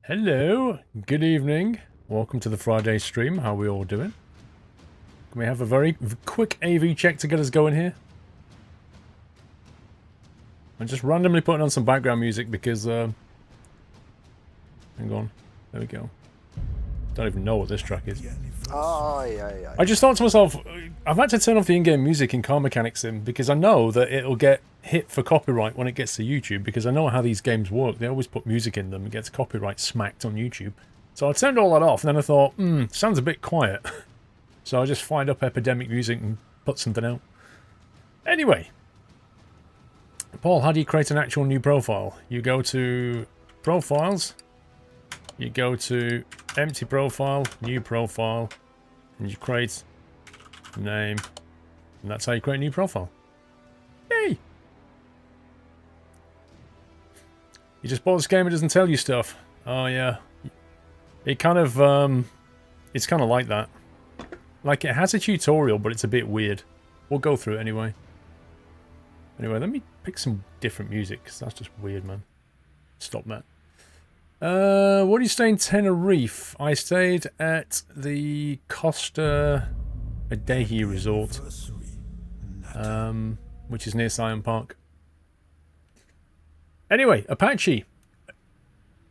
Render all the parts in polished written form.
Hello, good evening. Welcome to the Friday stream. How are we all doing? Can we have a very quick AV check to get us going here? I'm just randomly putting on some background music because, hang on. There we go. Don't even know what this track is. Oh, yeah. I just thought to myself, I've had to turn off the in-game music in Car Mechanics Sim because I know that it'll get hit for copyright when it gets to YouTube, because I know how these games work. They always put music in them and gets copyright smacked on YouTube. So I turned all that off and then I thought, sounds a bit quiet. So I just fired up Epidemic Music and put something out. Anyway. Paul, how do you create an actual new profile? You go to Profiles. You go to Empty Profile, New Profile, and you create name. And that's how you create a new profile. Yay! You just bought this game, it doesn't tell you stuff. Oh yeah. It kind of, it's kind of like that. Like, it has a tutorial, but it's a bit weird. We'll go through it anyway. Anyway, let me pick some different music, because that's just weird, man. Stop that. What do you stay in Tenerife? I stayed at the Costa Adeje Resort, which is near Scion Park. Anyway, Apache.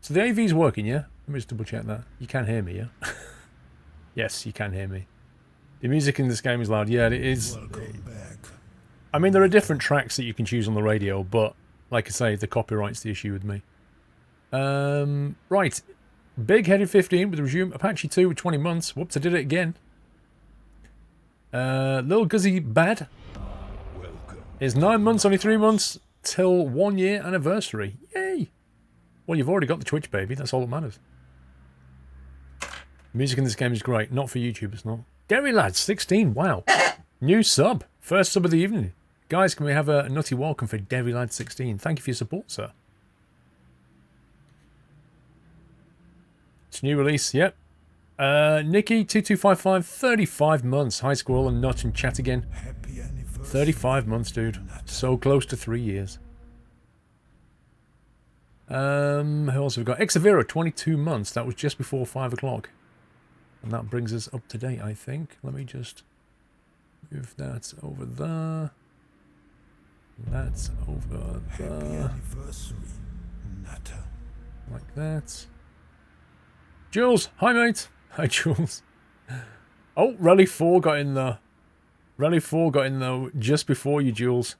So the AV's working, yeah? Let me just double check that. You can hear me, yeah? Yes, you can hear me. The music in this game is loud. Yeah, it is. I mean, there are different tracks that you can choose on the radio, but like I say, the copyright's the issue with me. Right. Big Headed 15 with Resume. Apache 2 with 20 months. Whoops, I did it again. Little Guzzy Bad is 9 months, only 3 months till 1 year anniversary. Yay! Well, you've already got the Twitch, baby. That's all that matters. Music in this game is great. Not for YouTube, it's not. Derry Lad, 16. Wow. New sub. First sub of the evening. Guys, can we have a nutty welcome for Derry Lad 16? Thank you for your support, sir. It's a new release, yep. Nikki2255, 35 months. Hi, Squirrel and Nut and chat again. 35 months, dude. So close to 3 years. Who else have we got? Exavera, 22 months. That was just before 5 o'clock. And that brings us up to date, I think. Let me just move that over there. That's over there. Like that. Jules, hi mate. Hi Jules. Oh, Rally 4 got in there. Rally 4 got in there just before you, Jules.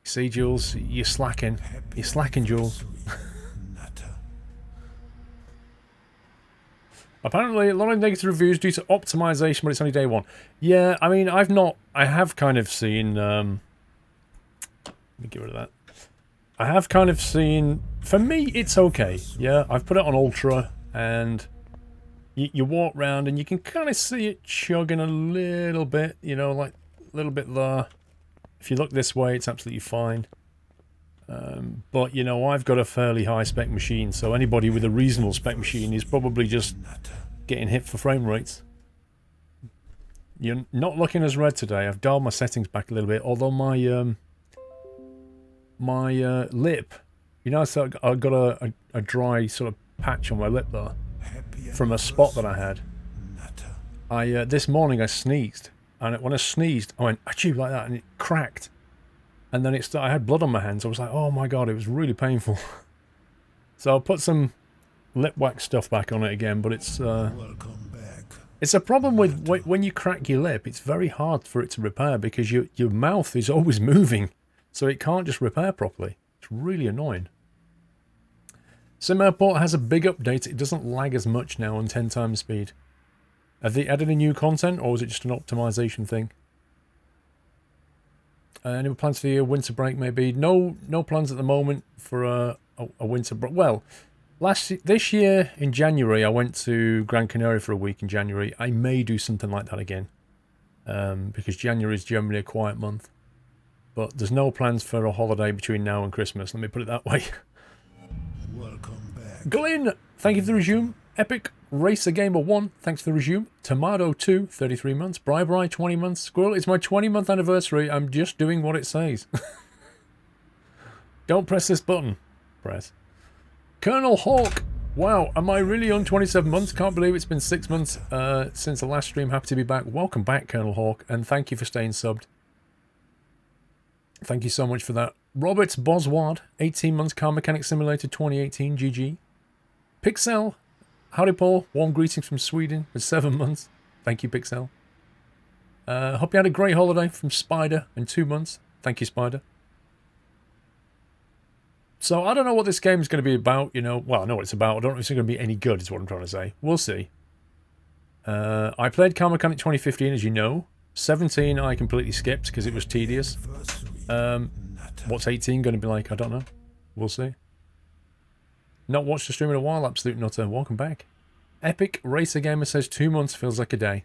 See, Jules, you're slacking. You're slacking, Jules. Apparently, a lot of negative reviews due to optimization, but it's only day 1. Yeah, I mean, I have kind of seen, let me get rid of that. I have kind of seen, for me, it's okay. Yeah, I've put it on Ultra, and you walk around, and you can kind of see it chugging a little bit, you know, like a little bit there. If you look this way, it's absolutely fine. But, you know, I've got a fairly high-spec machine, so anybody with a reasonable spec machine is probably just getting hit for frame rates. You're not looking as red today. I've dialed my settings back a little bit, although my lip, you know, so I got a dry sort of patch on my lip there from a spot that I had. This morning I sneezed, and when I sneezed, I went achoo like that, and it cracked. And then I had blood on my hands. I was like, oh my god, it was really painful. So I'll put some lip wax stuff back on it again, but it's a problem with when you crack your lip. It's very hard for it to repair because your mouth is always moving, so it can't just repair properly. It's really annoying. Sim Airport has a big update. It doesn't lag as much now on 10 times speed. Have they added any new content, or was it just an optimization thing? Any plans for the winter break, maybe? No plans at the moment for a winter break. Well, this year in January, I went to Gran Canaria for a week in January. I may do something like that again, because January is generally a quiet month. But there's no plans for a holiday between now and Christmas. Let me put it that way. Welcome back. Glenn, thank you for the resume. Epic Racer Gamer 1, thanks for the resume. Tomato 2, 33 months. Bri 20 months. Squirrel, it's my 20-month anniversary. I'm just doing what it says. Don't press this button. Press. Colonel Hawk. Wow, am I really on 27 months? Can't believe it's been 6 months since the last stream. Happy to be back. Welcome back, Colonel Hawk, and thank you for staying subbed. Thank you so much for that. Robert Bosward, 18 months, Car Mechanic Simulator 2018, GG. Pixel, howdy Paul, warm greetings from Sweden for 7 months. Thank you, Pixel. Hope you had a great holiday from Spider in 2 months. Thank you, Spider. So, I don't know what this game is going to be about, you know. Well, I know what it's about. I don't know if it's going to be any good, is what I'm trying to say. We'll see. I played Car Mechanic 2015, as you know. 17 I completely skipped because it was tedious. What's 18 going to be like? I don't know. We'll see. Not watched the stream in a while, absolute nutter. Welcome back. Epic Racer Gamer says 2 months feels like a day.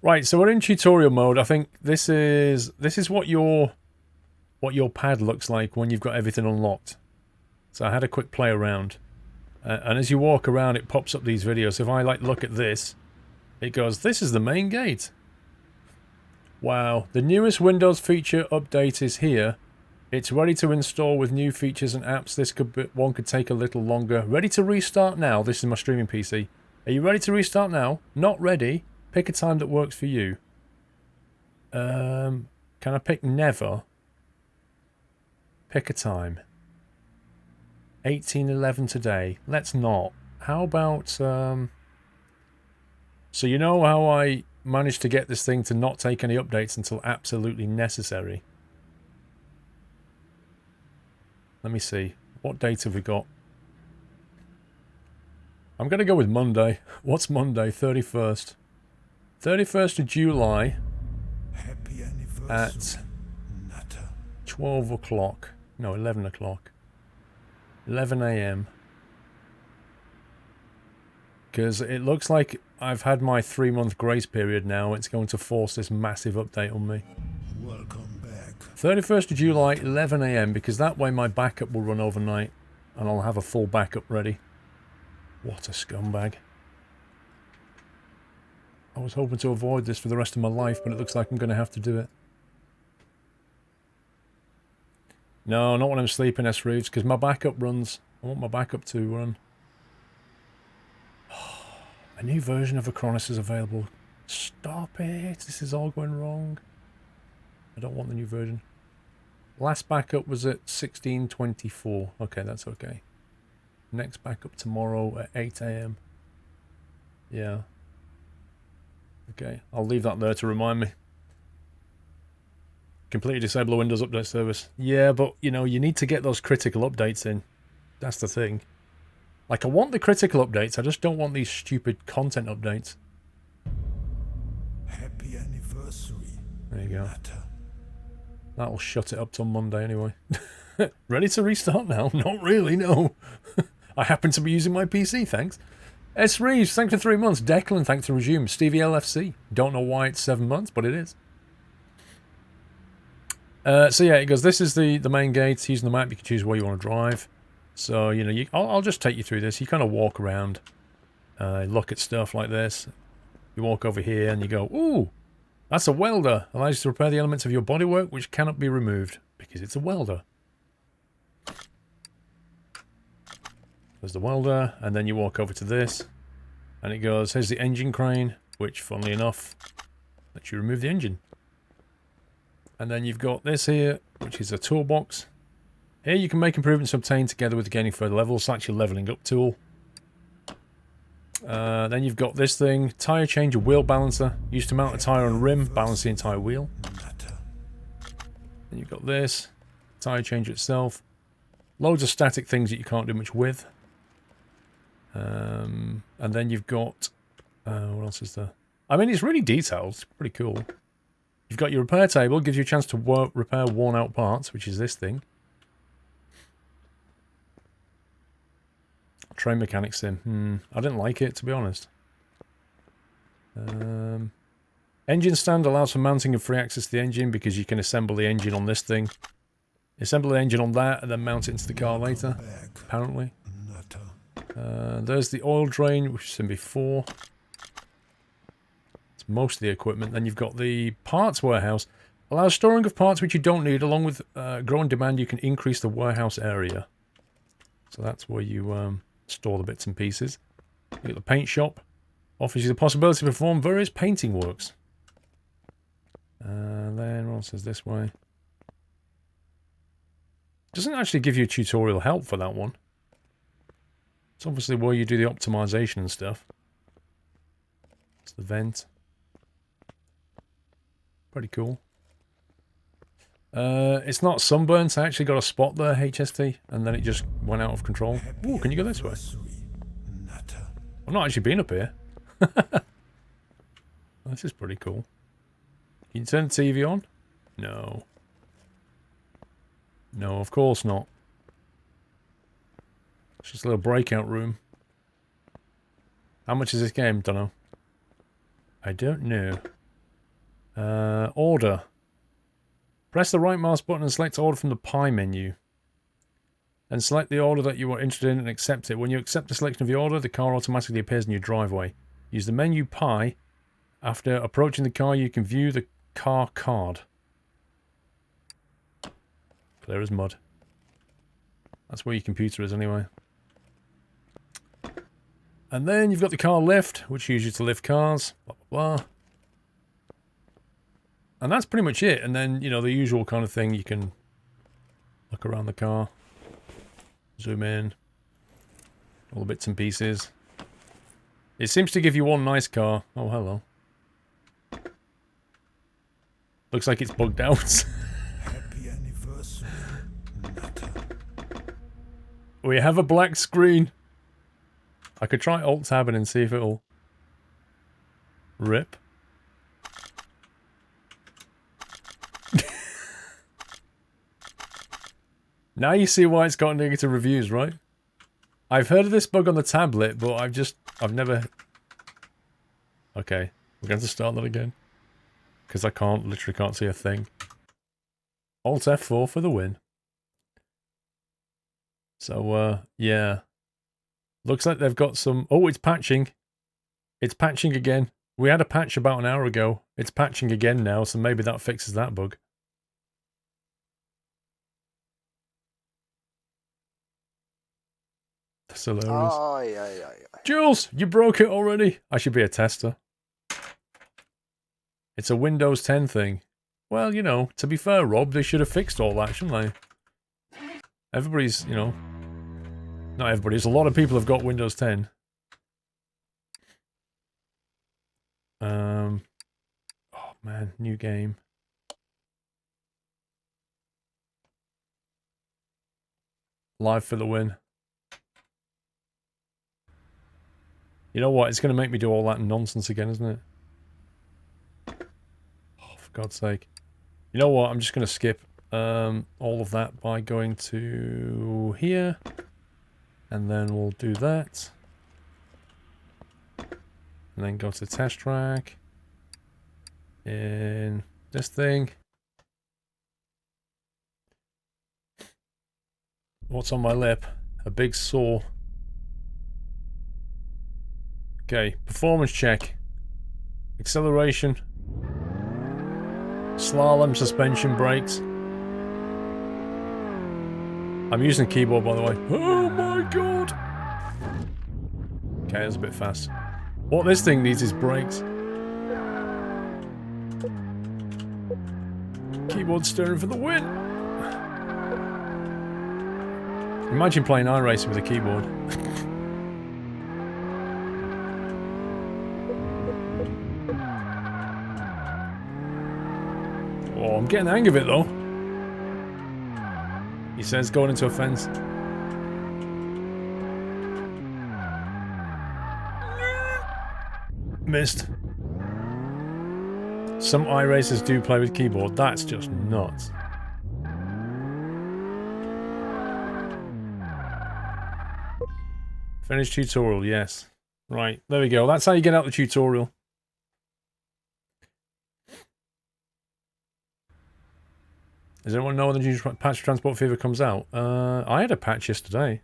Right, so we're in tutorial mode. I think this is what your pad looks like when you've got everything unlocked. So I had a quick play around. And as you walk around, it pops up these videos. If I like look at this, it goes, this is the main gate. Wow, the newest Windows feature update is here. It's ready to install with new features and apps. This one could take a little longer. Ready to restart now. This is my streaming PC. Are you ready to restart now? Not ready. Pick a time that works for you. Can I pick never? Pick a time. 18:11 today. Let's not. How about so you know how I managed to get this thing to not take any updates until absolutely necessary? Let me see. What date have we got? I'm going to go with Monday. What's Monday? 31st. 31st of July at 12 o'clock. No, 11 o'clock. 11 a.m. Because it looks like I've had my 3-month grace period now. It's going to force this massive update on me. Welcome back. 31st of July, 11 a.m. Because that way my backup will run overnight. And I'll have a full backup ready. What a scumbag. I was hoping to avoid this for the rest of my life, but it looks like I'm going to have to do it. No, not when I'm sleeping, S. Reeves, because my backup runs. I want my backup to run. A new version of Acronis is available. Stop it. This is all going wrong. I don't want the new version. Last backup was at 16:24. Okay, that's okay. Next backup tomorrow at 8 a.m. Yeah. Okay, I'll leave that there to remind me. Completely disable the Windows Update service. Yeah, but, you know, you need to get those critical updates in. That's the thing. Like, I want the critical updates, I just don't want these stupid content updates. Happy anniversary. There you go. That'll shut it up till Monday anyway. Ready to restart now? Not really, no. I happen to be using my PC, thanks. S. Reeves, thanks for 3 months. Declan, thanks to resume. Stevie LFC. Don't know why it's 7 months, but it is. So yeah, it goes, this is the main gate. Using the map, you can choose where you want to drive. So, you know, I'll just take you through this. You kind of walk around, look at stuff like this. You walk over here and you go, ooh, that's a welder. Allows you to repair the elements of your bodywork which cannot be removed because it's a welder. There's the welder, and then you walk over to this, and it goes, here's the engine crane, which, funnily enough, lets you remove the engine. And then you've got this here, which is a toolbox. Here you can make improvements obtained together with gaining further levels. That's your leveling up tool. Then you've got this thing, tyre changer wheel balancer. Used to mount a tyre on a rim, balance the entire wheel. Then you've got this, tyre changer itself. Loads of static things that you can't do much with. And then you've got, what else is there? I mean, it's really detailed. It's pretty cool. You've got your repair table, gives you a chance to repair worn out parts, which is this thing. Train mechanic sim. I didn't like it, to be honest. Engine stand allows for mounting and free access to the engine because you can assemble the engine on this thing. Assemble the engine on that and then mount it into the car later, apparently. There's the oil drain, which is in before. It's most of the equipment. Then you've got the parts warehouse. Allows storing of parts which you don't need. Along with growing demand, you can increase the warehouse area. So that's where you store the bits and pieces. You get the paint shop. Offers you the possibility to perform various painting works. Then what says this way? Doesn't actually give you a tutorial help for that one. It's obviously where you do the optimization and stuff. It's the vent. Pretty cool. It's not sunburnt. I actually got a spot there, HST, and then it just went out of control. Ooh, can you go this way? I've not actually been up here. This is pretty cool. Can you turn the TV on? No. No, of course not. It's just a little breakout room. How much is this game? Don't know. I don't know. Order. Press the right mouse button and select order from the pie menu. Then select the order that you are interested in and accept it. When you accept the selection of the order, the car automatically appears in your driveway. Use the menu pie. After approaching the car, you can view the car card. Clear as mud. That's where your computer is anyway. And then you've got the car lift, which uses you to lift cars. Blah, blah, blah. And that's pretty much it. And then, you know, the usual kind of thing. You can look around the car. Zoom in. All the bits and pieces. It seems to give you one nice car. Oh, hello. Looks like it's bugged out. Happy anniversary, Nutter. We have a black screen. I could try Alt-tabbing and see if it'll... Rip. Now you see why it's got negative reviews, right? I've heard of this bug on the tablet, but I've never... Okay, we're going to start that again. Because I literally can't see a thing. Alt F4 for the win. So, yeah. Looks like they've got some... Oh, it's patching. It's patching again. We had a patch about an hour ago. It's patching again now, so maybe that fixes that bug. That's hilarious. Aye, aye, aye, aye. Jules, you broke it already. I should be a tester. It's a Windows 10 thing. Well, you know, to be fair, Rob, they should have fixed all that, shouldn't they? Everybody's, you know... Not everybody, a lot of people have got Windows 10. Oh man, new game. Live for the win. You know what? It's going to make me do all that nonsense again, isn't it? Oh, for God's sake. You know what? I'm just going to skip all of that by going to here. And then we'll do that. And then go to test track. In this thing. What's on my lip? A big sore. Okay, performance check. Acceleration. Slalom, suspension, brakes. I'm using the keyboard, by the way. Oh my god! Okay, that's a bit fast. What this thing needs is brakes. Keyboard steering for the win! Imagine playing iRacing with a keyboard. Oh, I'm getting the hang of it though. He says going into a fence. Missed. Some iRacers do play with keyboard. That's just nuts. Finish tutorial, yes. Right, there we go. That's how you get out the tutorial. Does anyone know when the new patch for Transport Fever comes out? I had a patch yesterday.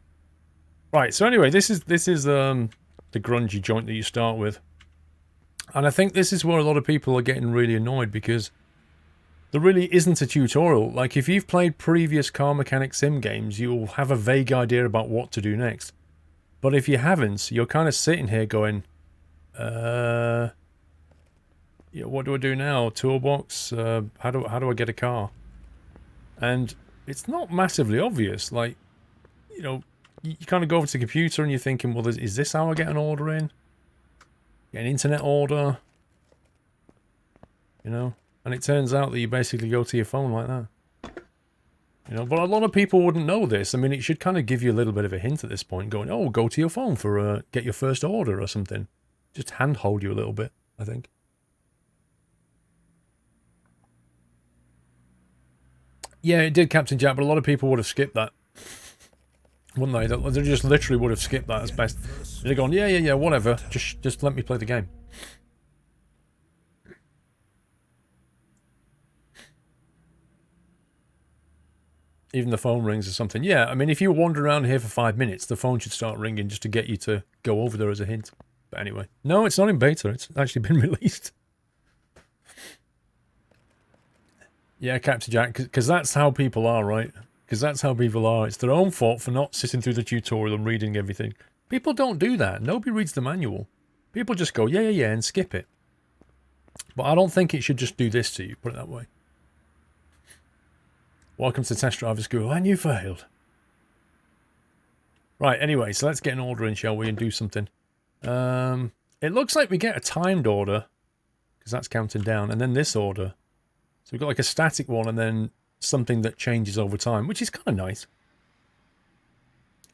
Right, so anyway, this is the grungy joint that you start with. And I think this is where a lot of people are getting really annoyed because There really isn't a tutorial. Like, if you've played previous car mechanic sim games, you'll have a vague idea about what to do next. But if you haven't, you're kind of sitting here going, yeah, what do I do now? Toolbox? How do I get a car? And it's not massively obvious. Like, you know, you kind of go over to the computer and you're thinking, well, is this how I get an order in? Get an internet order? You know? And it turns out that you basically go to your phone like that. You know, but a lot of people wouldn't know this. I mean, it should kind of give you a little bit of a hint at this point, going, oh, go to your phone for get your first order or something. Just handhold you a little bit, I think. Yeah, it did, Captain Jack, but a lot of people would have skipped that. Wouldn't they? They just literally would have skipped that as best. They'd have gone, yeah, whatever. Just let me play the game. Even the phone rings or something. Yeah, I mean, if you wander around here for 5 minutes, the phone should start ringing just to get you to go over there as a hint. But anyway. No, it's not in beta. It's actually been released. Yeah, Captain Jack, because that's how people are, right? Because that's how people are. It's their own fault for not sitting through the tutorial and reading everything. People don't do that. Nobody reads the manual. People just go, yeah, and skip it. But I don't think it should just do this to you, put it that way. Welcome to Test Driver School, and you failed. Right, anyway, so let's get an order in, shall we, and do something. It looks like we get a timed order, because that's counting down, and then this order. So we've got like a static one, and then something that changes over time, which is kind of nice.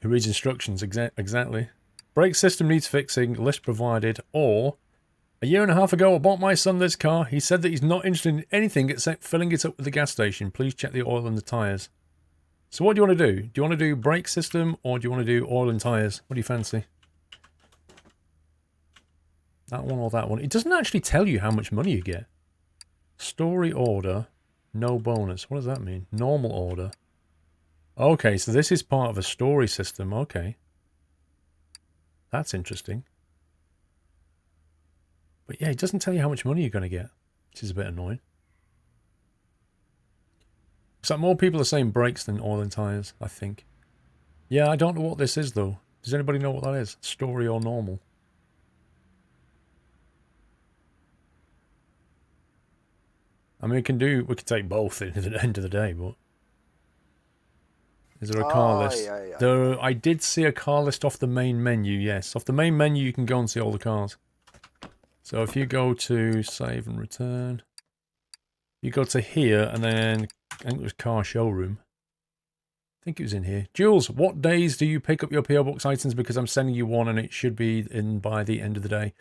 It reads instructions, exactly. Brake system needs fixing, list provided, or... A year and a half ago, I bought my son this car. He said that he's not interested in anything except filling it up at the gas station. Please check the oil and the tyres. So what do you want to do? Do you want to do brake system or do you want to do oil and tyres? What do you fancy? That one or that one? It doesn't actually tell you how much money you get. Story order, no bonus. What does that mean? Normal order. Okay, so this is part of a story system. Okay. That's interesting. But yeah, it doesn't tell you how much money you're going to get, which is a bit annoying. Looks like more people are saying brakes than oil and tyres, I think. Yeah, I don't know what this is, though. Does anybody know what that is? Story or normal? I mean, we can take both at the end of the day, but... Is there a car list? I did see a car list off the main menu, yes. Off the main menu, you can go and see all the cars. So if you go to save and return, you go to here and then I think it was car showroom. I think it was in here. Jules, what days do you pick up your PO Box items? Because I'm sending you one and it should be in by the end of the day.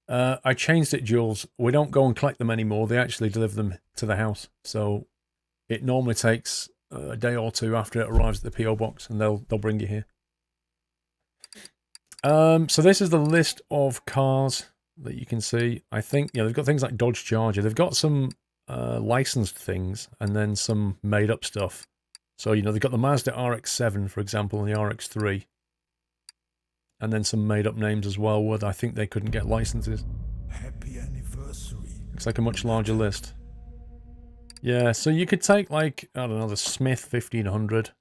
I changed it, Jules. We don't go and collect them anymore. They actually deliver them to the house. So it normally takes a day or two after it arrives at the PO Box and they'll bring it here. So this is the list of cars that you can see. I think, they've got things like Dodge Charger. They've got some licensed things and then some made-up stuff. So, they've got the Mazda RX-7, for example, and the RX-3. And then some made-up names as well, where I think they couldn't get licenses. Happy anniversary. Looks like a much larger list. Yeah, so you could take, like, I don't know, the Smith 1500.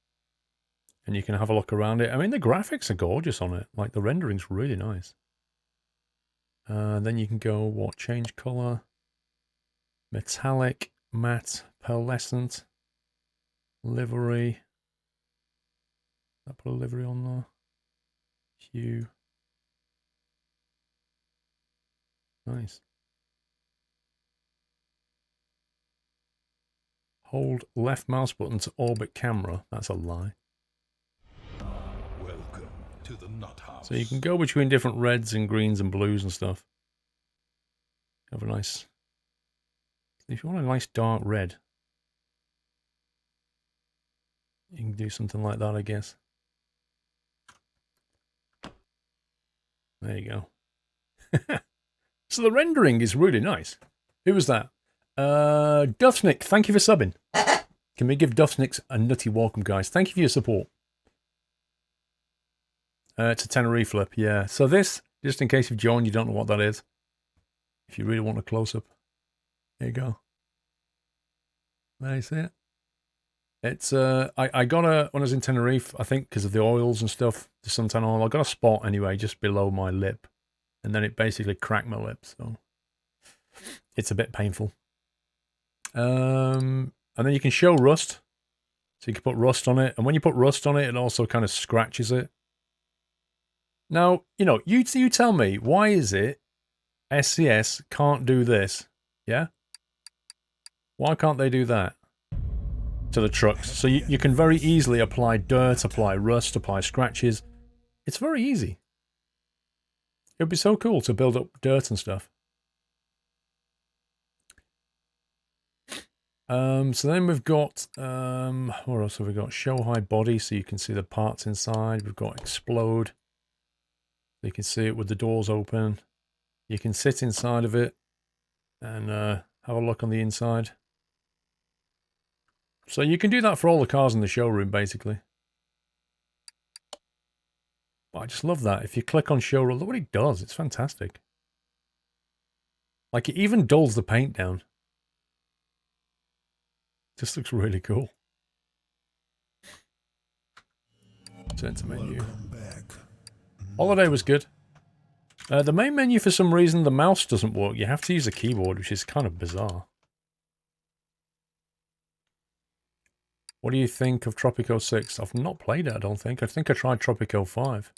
And you can have a look around it. I mean, the graphics are gorgeous on it. Like, the rendering's really nice. Then you can go, change color, metallic, matte, pearlescent, livery. I put a livery on there. Hue. Nice. Hold left mouse button to orbit camera. That's a lie. Welcome to the Nut House. So you can go between different reds and greens and blues and stuff. Have a nice... If you want a nice dark red, you can do something like that, I guess. There you go. So the rendering is really nice. Who was that? Duffsnick, thank you for subbing. Can we give Duffsnicks a nutty welcome, guys? Thank you for your support. It's a Tenerife flip, yeah. So this, just in case you've joined, you don't know what that is. If you really want a close-up, there you go. There you see it. It's, I got a, when I was in Tenerife, I think because of the oils and stuff, the suntan oil, I got a spot anyway, just below my lip. And then it basically cracked my lip, so it's a bit painful. And then you can show rust. So you can put rust on it. And when you put rust on it, it also kind of scratches it. Now, you know, you tell me, why is it SCS can't do this? Yeah? Why can't they do that to the trucks? So you can very easily apply dirt, apply rust, apply scratches. It's very easy. It would be so cool to build up dirt and stuff. So then we've got, what else have we got? Show high body, so you can see the parts inside. We've got explode. You can see it with the doors open. You can sit inside of it and have a look on the inside. So you can do that for all the cars in the showroom, basically. But I just love that. If you click on showroom, look what it does. It's fantastic. Like, it even dulls the paint down. Just looks really cool. Turn to menu. Holiday was good. The main menu, for some reason, the mouse doesn't work. You have to use a keyboard, which is kind of bizarre. What do you think of Tropico 6? I've not played it, I don't think. I think I tried Tropico 5.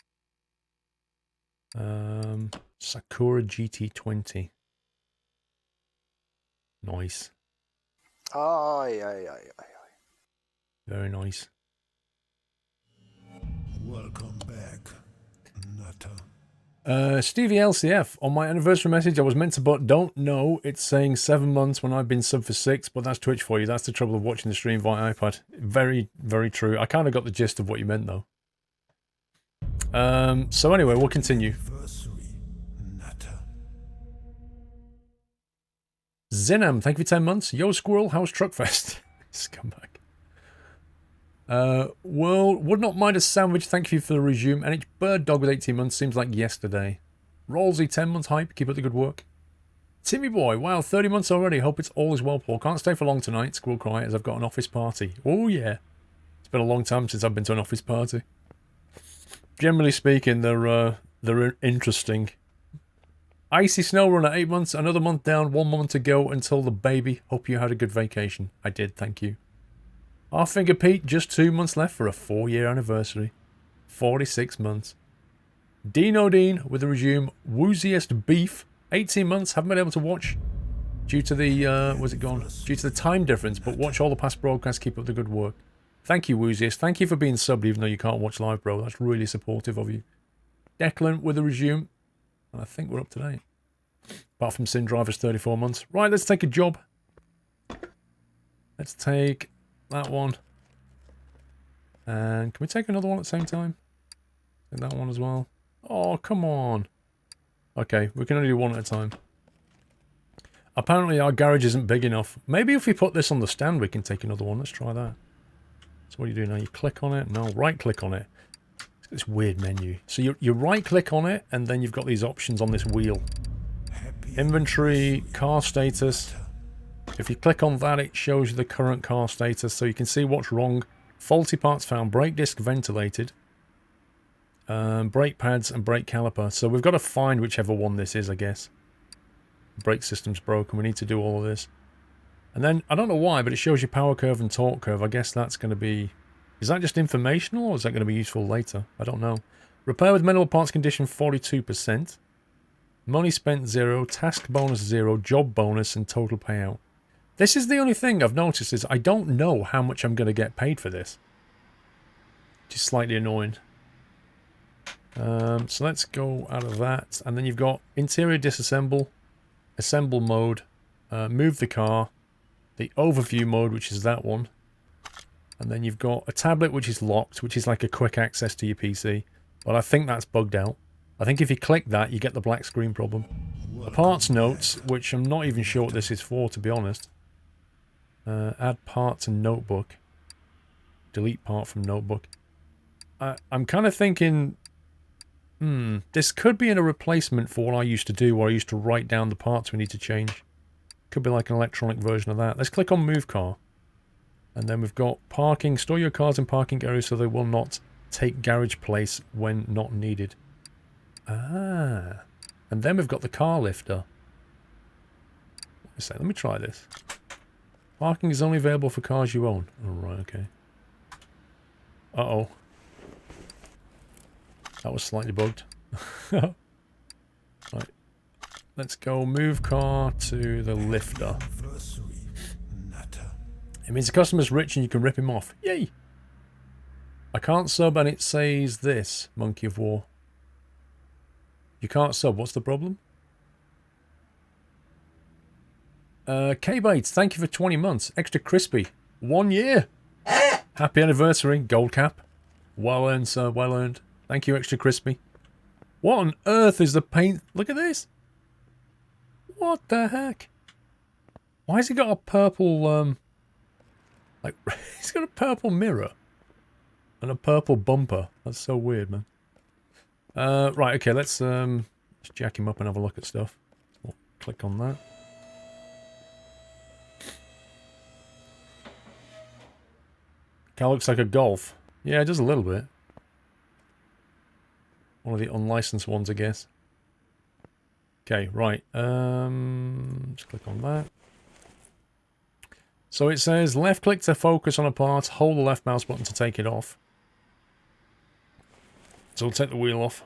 Sakura GT20. Nice. Aye. Very nice. Welcome back, Nutter. Stevie LCF, on my anniversary message, I was meant to, but don't know. It's saying 7 months when I've been sub for 6, but that's Twitch for you. That's the trouble of watching the stream via iPad. Very, very true. I kind of got the gist of what you meant, though. So anyway, we'll continue. Zinam, thank you for 10 months. Yo, Squirrel, how's Truckfest? Scumbag. Well, would not mind a sandwich. Thank you for the resume. NH Bird Dog with 18 months. Seems like yesterday. Rollsy, 10 months hype. Keep up the good work. Timmy Boy, wow, 30 months already. Hope it's all is well, Paul. Can't stay for long tonight. Squirrel Cry, as I've got an office party. Oh, yeah. It's been a long time since I've been to an office party. Generally speaking, they're interesting. Icy Snow Runner, 8 months. Another month down. 1 month to go until the baby. Hope you had a good vacation. I did, thank you. Half Finger Pete, just 2 months left for a 4-year anniversary. 46 months. Dino Dean with the resume. Wooziest Beef, 18 months. Haven't been able to watch due to the, where's it gone? Due to the time difference, but watch all the past broadcasts. Keep up the good work. Thank you, Wooziest. Thank you for being subbed, even though you can't watch live, bro. That's really supportive of you. Declan with the resume. And I think we're up to date. Apart from Sin Driver's 34 months. Right, let's take a job. Let's take that one. And can we take another one at the same time? Take that one as well. Oh, come on. Okay, we can only do one at a time. Apparently our garage isn't big enough. Maybe if we put this on the stand, we can take another one. Let's try that. So what do you do now? You click on it. No, right-click on it. This weird menu. So you right-click on it, and then you've got these options on this wheel. Inventory, car status. If you click on that, it shows you the current car status, so you can see what's wrong. Faulty parts found, brake disc ventilated, brake pads and brake caliper. So we've got to find whichever one this is, I guess. The brake system's broken, we need to do all of this. And then, I don't know why, but it shows you power curve and torque curve. I guess that's going to be... Is that just informational, or is that going to be useful later? I don't know. Repair with minimal parts condition, 42%. Money spent, 0. Task bonus, 0. Job bonus, and total payout. This is the only thing I've noticed is I don't know how much I'm going to get paid for this. Which is slightly annoying. So let's go out of that. And then you've got interior disassemble, assemble mode, move the car, the overview mode, which is that one. And then you've got a tablet, which is locked, which is like a quick access to your PC. But I think that's bugged out. I think if you click that, you get the black screen problem. The parts notes, which I'm not even sure what this is for, to be honest. Add part to notebook. Delete part from notebook. I'm kind of thinking... this could be a replacement for what I used to do, where I used to write down the parts we need to change. Could be like an electronic version of that. Let's click on move car. And then we've got parking. Store your cars in parking areas so they will not take garage place when not needed. Ah. And then we've got the car lifter. Let me try this. Parking is only available for cars you own. Oh, right, okay. Uh-oh. That was slightly bugged. Right. Let's go move car to the lifter. It means the customer's rich and you can rip him off. Yay! I can't sub and it says this, Monkey of War. You can't sub, what's the problem? K-Bates, thank you for 20 months. Extra crispy. 1 year. Happy anniversary, gold cap. Well earned, sir, well earned. Thank you, Extra crispy. What on earth is the paint? Look at this. What the heck? Why has he got a purple, like, he's got a purple mirror. And a purple bumper. That's so weird, man. Right, okay, let's jack him up and have a look at stuff. We'll click on that. Kind of looks like a Golf. Yeah, it does a little bit. One of the unlicensed ones, I guess. Okay, right. Let's click on that. So it says left click to focus on a part, hold the left mouse button to take it off. So we'll take the wheel off.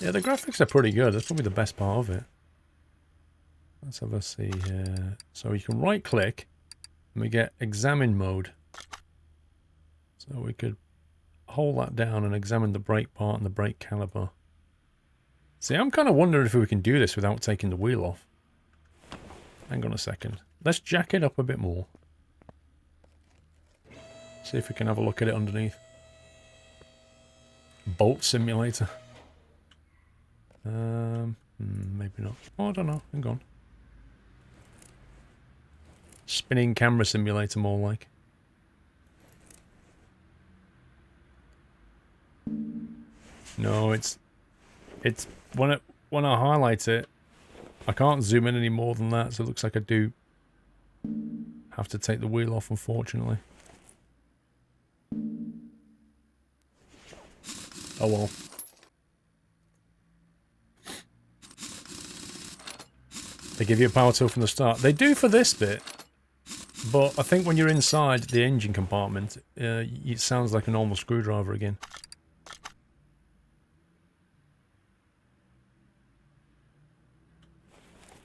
Yeah, the graphics are pretty good. That's probably the best part of it. Let's have a see here. So you can right click and we get examine mode. So we could hold that down and examine the brake part and the brake caliper. See, I'm kind of wondering if we can do this without taking the wheel off. Hang on a second. Let's jack it up a bit more. See if we can have a look at it underneath. Bolt simulator. Maybe not. Oh, I don't know. Hang on. Spinning camera simulator, more like. No, it's when I highlight it, I can't zoom in any more than that, so it looks like I do have to take the wheel off, unfortunately. Oh well. They give you a power tool from the start. They do for this bit, but I think when you're inside the engine compartment, it sounds like a normal screwdriver again.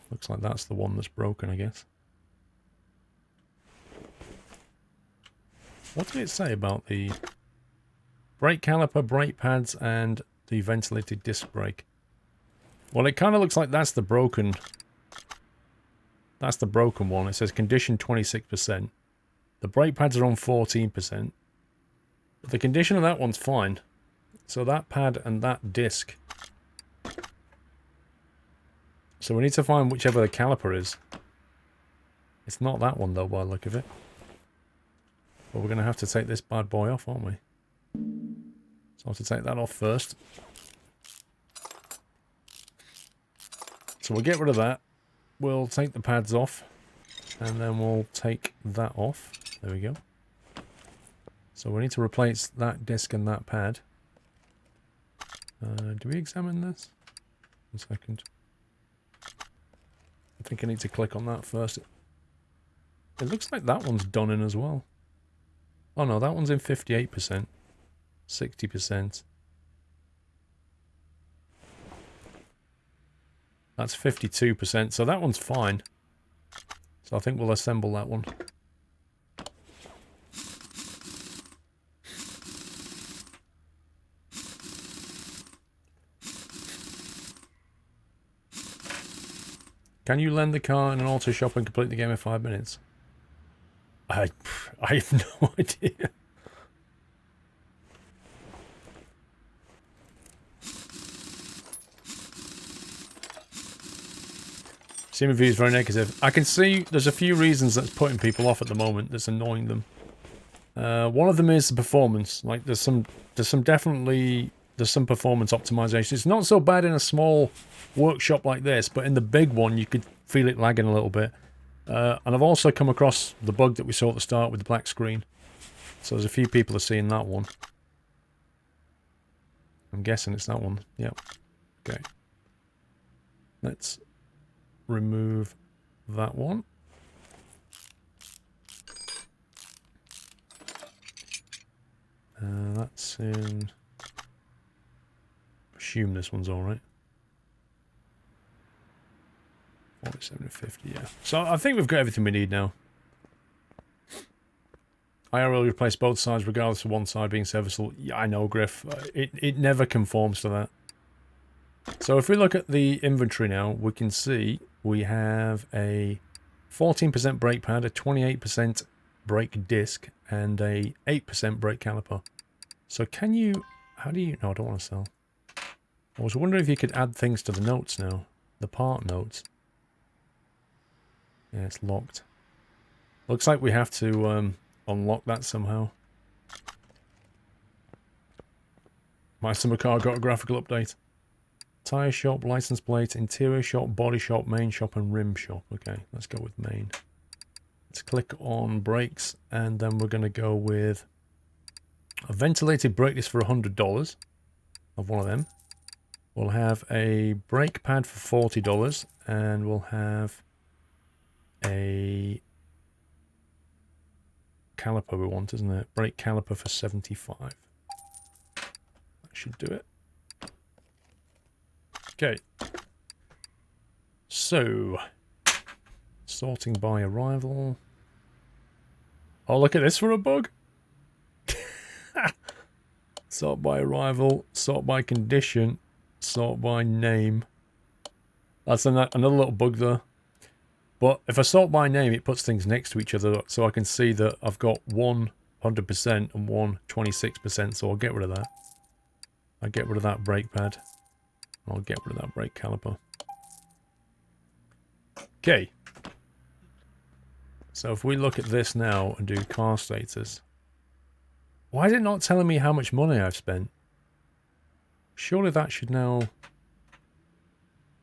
Looks like that's the one that's broken, I guess. What did it say about the brake caliper, brake pads, and the ventilated disc brake? Well, it kind of looks like that's the broken... That's the broken one. It says condition 26%. The brake pads are on 14%. But the condition of that one's fine. So that pad and that disc. So we need to find whichever the caliper is. It's not that one though, by the look of it. But we're going to have to take this bad boy off, aren't we? So I'll have to take that off first. So we'll get rid of that. We'll take the pads off. And then we'll take that off. There we go. So we need to replace that disc and that pad. Do we examine this? 1 second. I think I need to click on that first. It looks like that one's done in as well. Oh no, that one's in 58%. 60%. That's 52%, so that one's fine. So I think we'll assemble that one. Can you lend the car in an auto shop and complete the game in 5 minutes? I have no idea. Steam review is very negative. I can see there's a few reasons that's putting people off at the moment. That's annoying them. One of them is the performance. Like there's some there's some performance optimization. It's not so bad in a small workshop like this, but in the big one, you could feel it lagging a little bit. And I've also come across the bug that we saw at the start with the black screen. So there's a few people are seeing that one. I'm guessing it's that one. Yep. Okay. Let's remove that one. That's in... Assume this one's alright. 47.50, yeah. So I think we've got everything we need now. IRL replace both sides regardless of one side being serviceable. Yeah, I know, Griff. It never conforms to that. So if we look at the inventory now, we can see we have a 14% brake pad, a 28% brake disc, and a 8% brake caliper. So can you... How do you... No, I don't want to sell. I was wondering if you could add things to the notes now. The part notes. Yeah, it's locked. Looks like we have to unlock that somehow. My summer car got a graphical update. Tire shop, license plate, interior shop, body shop, main shop, and rim shop. Okay, let's go with main. Let's click on brakes, and then we're going to go with a ventilated brake disc for $100 of one of them. We'll have a brake pad for $40, and we'll have a caliper we want, isn't it? Brake caliper for $75. That should do it. Okay. So, sorting by arrival. Oh, look at this for a bug. Sort by arrival, sort by condition, sort by name. That's another little bug there. But if I sort by name, it puts things next to each other, so I can see that I've got one 100% and one 26%, so I'll get rid of that. I'll get rid of that brake pad. I'll get rid of that brake caliper. Okay. So if we look at this now and do car status. Why is it not telling me how much money I've spent? Surely that should now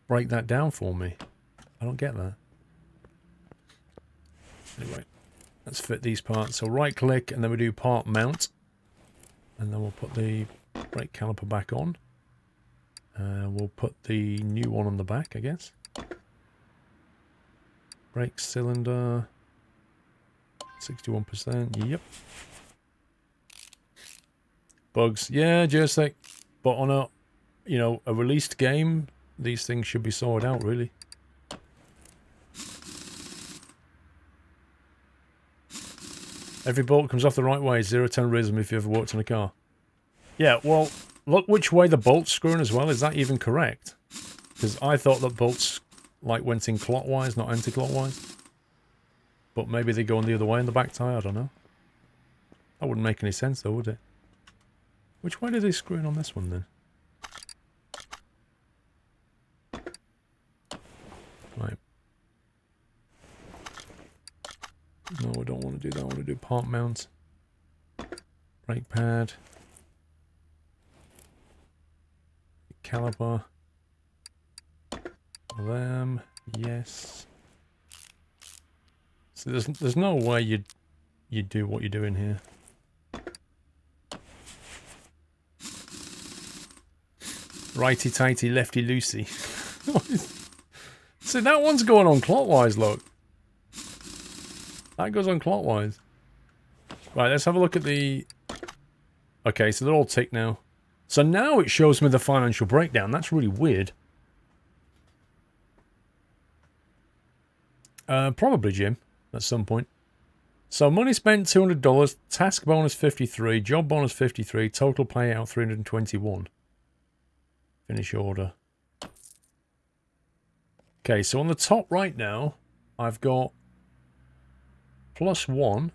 break that down for me. I don't get that. Anyway, let's fit these parts. So right click and then we do part mount. And then we'll put the brake caliper back on. We'll put the new one on the back, I guess. Brake cylinder. 61%. Yep. Bugs. Yeah, Jersey. But on a, you know, a released game, these things should be sorted out, really. Every bolt comes off the right way. 0-10 rhythm if you ever worked on a car. Yeah, well, look which way the bolt's screwing as well. Is that even correct? Because I thought that bolts like went in clockwise, not anti-clockwise. But maybe they go on the other way in the back tyre, I don't know. That wouldn't make any sense though, would it? Which way do they screw in on this one then? Right. No, I don't want to do that. I want to do part mount. Brake pad. Caliper. Them. Yes. So there's no way you'd do what you're doing here. Righty tighty, lefty loosey. So that one's going on clockwise, look. That goes on clockwise. Right, let's have a look at the... Okay, so they're all ticked now. So now it shows me the financial breakdown. That's really weird. Probably, Jim, at some point. So money spent $200, task bonus 53, job bonus 53, total payout 321. Finish order. Okay, so on the top right now, I've got +1.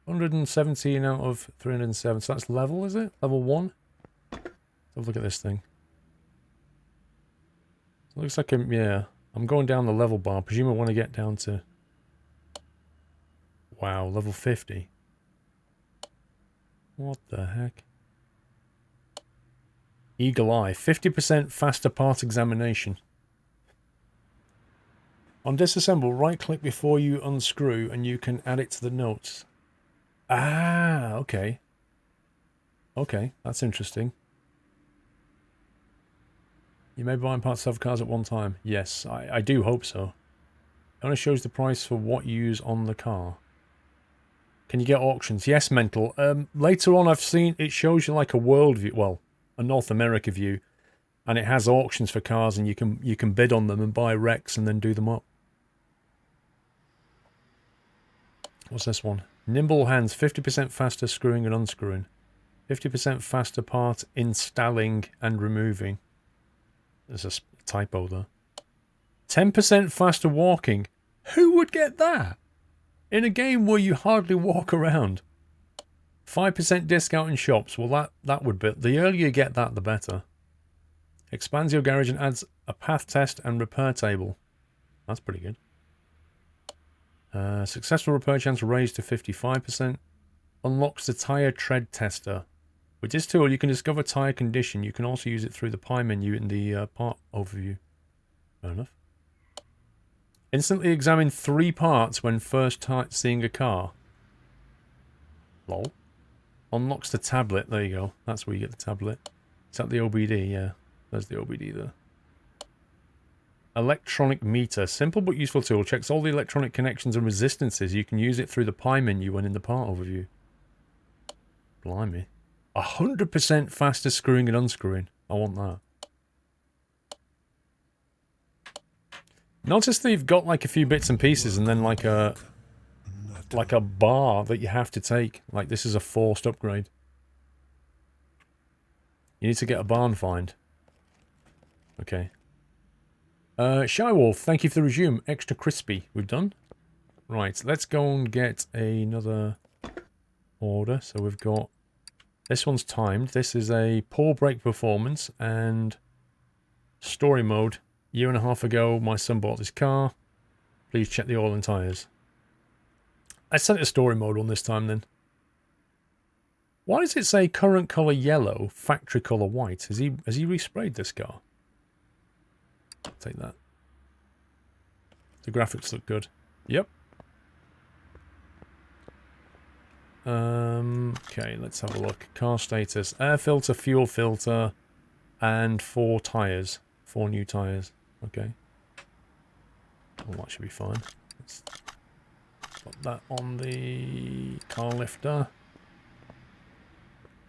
117 out of 307. So that's level, is it? Level 1? Let's have a look at this thing. It looks like I'm going down the level bar. I presume I want to get down to... Wow, level 50. What the heck? Eagle Eye. 50% faster part examination. On disassemble, right-click before you unscrew and you can add it to the notes. Ah, okay. Okay, that's interesting. You may buy parts of cars at one time. Yes, I do hope so. It only shows the price for what you use on the car. Can you get auctions? Yes, Mental. Later on I've seen it shows you like a world view, well, a North America view, and it has auctions for cars and you can bid on them and buy wrecks and then do them up. What's this one? Nimble hands, 50% faster screwing and unscrewing. 50% faster part installing and removing. There's a typo there. 10% faster walking. Who would get that? In a game where you hardly walk around. 5% discount in shops. Well, that would be... The earlier you get that, the better. Expands your garage and adds a path test and repair table. That's pretty good. Successful repair chance raised to 55%. Unlocks the tyre tread tester. With this tool, you can discover tyre condition. You can also use it through the pie menu in the part overview. Fair enough. Instantly examine 3 parts when first seeing a car. Lol. Unlocks the tablet. There you go. That's where you get the tablet. Is that the OBD? Yeah. There's the OBD there. Electronic meter. Simple but useful tool. Checks all the electronic connections and resistances. You can use it through the pie menu when in the part overview. Blimey. 100% faster screwing and unscrewing. I want that. Notice they've got like a few bits and pieces and then like a bar that you have to take. Like this is a forced upgrade. You need to get a barn find. Okay. Shy Wolf, thank you for the resume. Extra crispy. We've done. Right, let's go and get another order. So we've got... This one's timed. This is a pull brake performance and story mode. A year and a half ago, my son bought this car. Please check the oil and tyres. I set it to story mode on this time then. Why does it say current colour yellow, factory colour white? Has he resprayed this car? I'll take that. The graphics look good. Yep. Okay, let's have a look. Car status. Air filter, fuel filter, and 4 tyres. 4 new tyres. Okay. Well, that should be fine. Let's put that on the car lifter.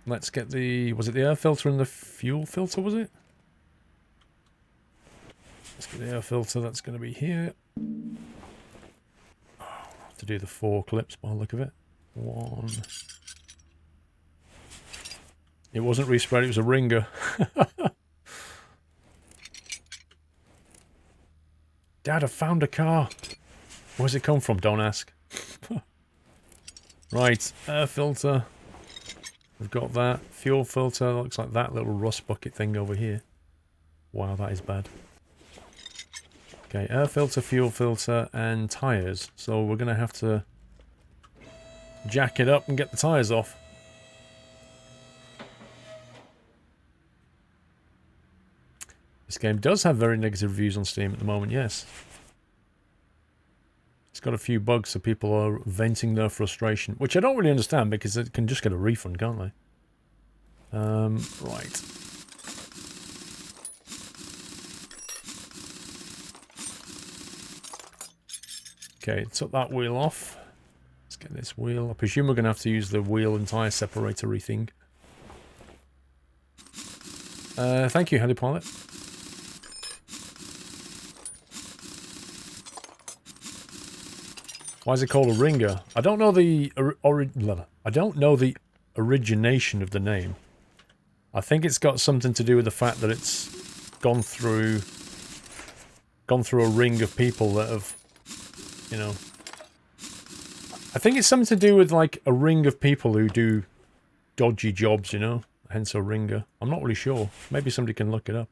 Let's get the... Was it the air filter and the fuel filter, was it? Let's get the air filter. That's going to be here. Oh, I'll have to do the 4 clips by the look of it. 1. It wasn't resprayed, it was a ringer. Dad, I found a car. Where's it come from? Don't ask. Right, air filter. We've got that. Fuel filter. Looks like that little rust bucket thing over here. Wow, that is bad. Okay, air filter, fuel filter, and tyres. So we're going to have to jack it up and get the tyres off. This game does have very negative reviews on Steam at the moment, yes. It's got a few bugs, so people are venting their frustration, which I don't really understand because they can just get a refund, can't they? Right. Okay, took that wheel off. Let's get this wheel. I presume we're going to have to use the wheel and tyre separator-y thing. Thank you, Helipilot. Why is it called a ringer? I don't know the origination of the name. I think it's got something to do with the fact that it's gone through a ring of people that have, you know. I think it's something to do with like a ring of people who do dodgy jobs, you know. Hence a ringer. I'm not really sure. Maybe somebody can look it up.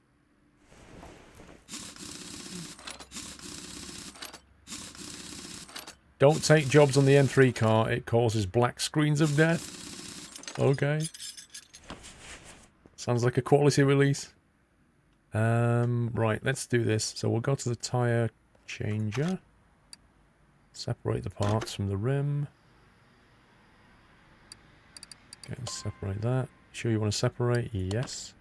Don't take jobs on the M3 car. It causes black screens of death. Okay. Sounds like a quality release. Right, let's do this. So we'll go to the tyre changer. Separate the parts from the rim. Okay, separate that. Sure you want to separate? Yes.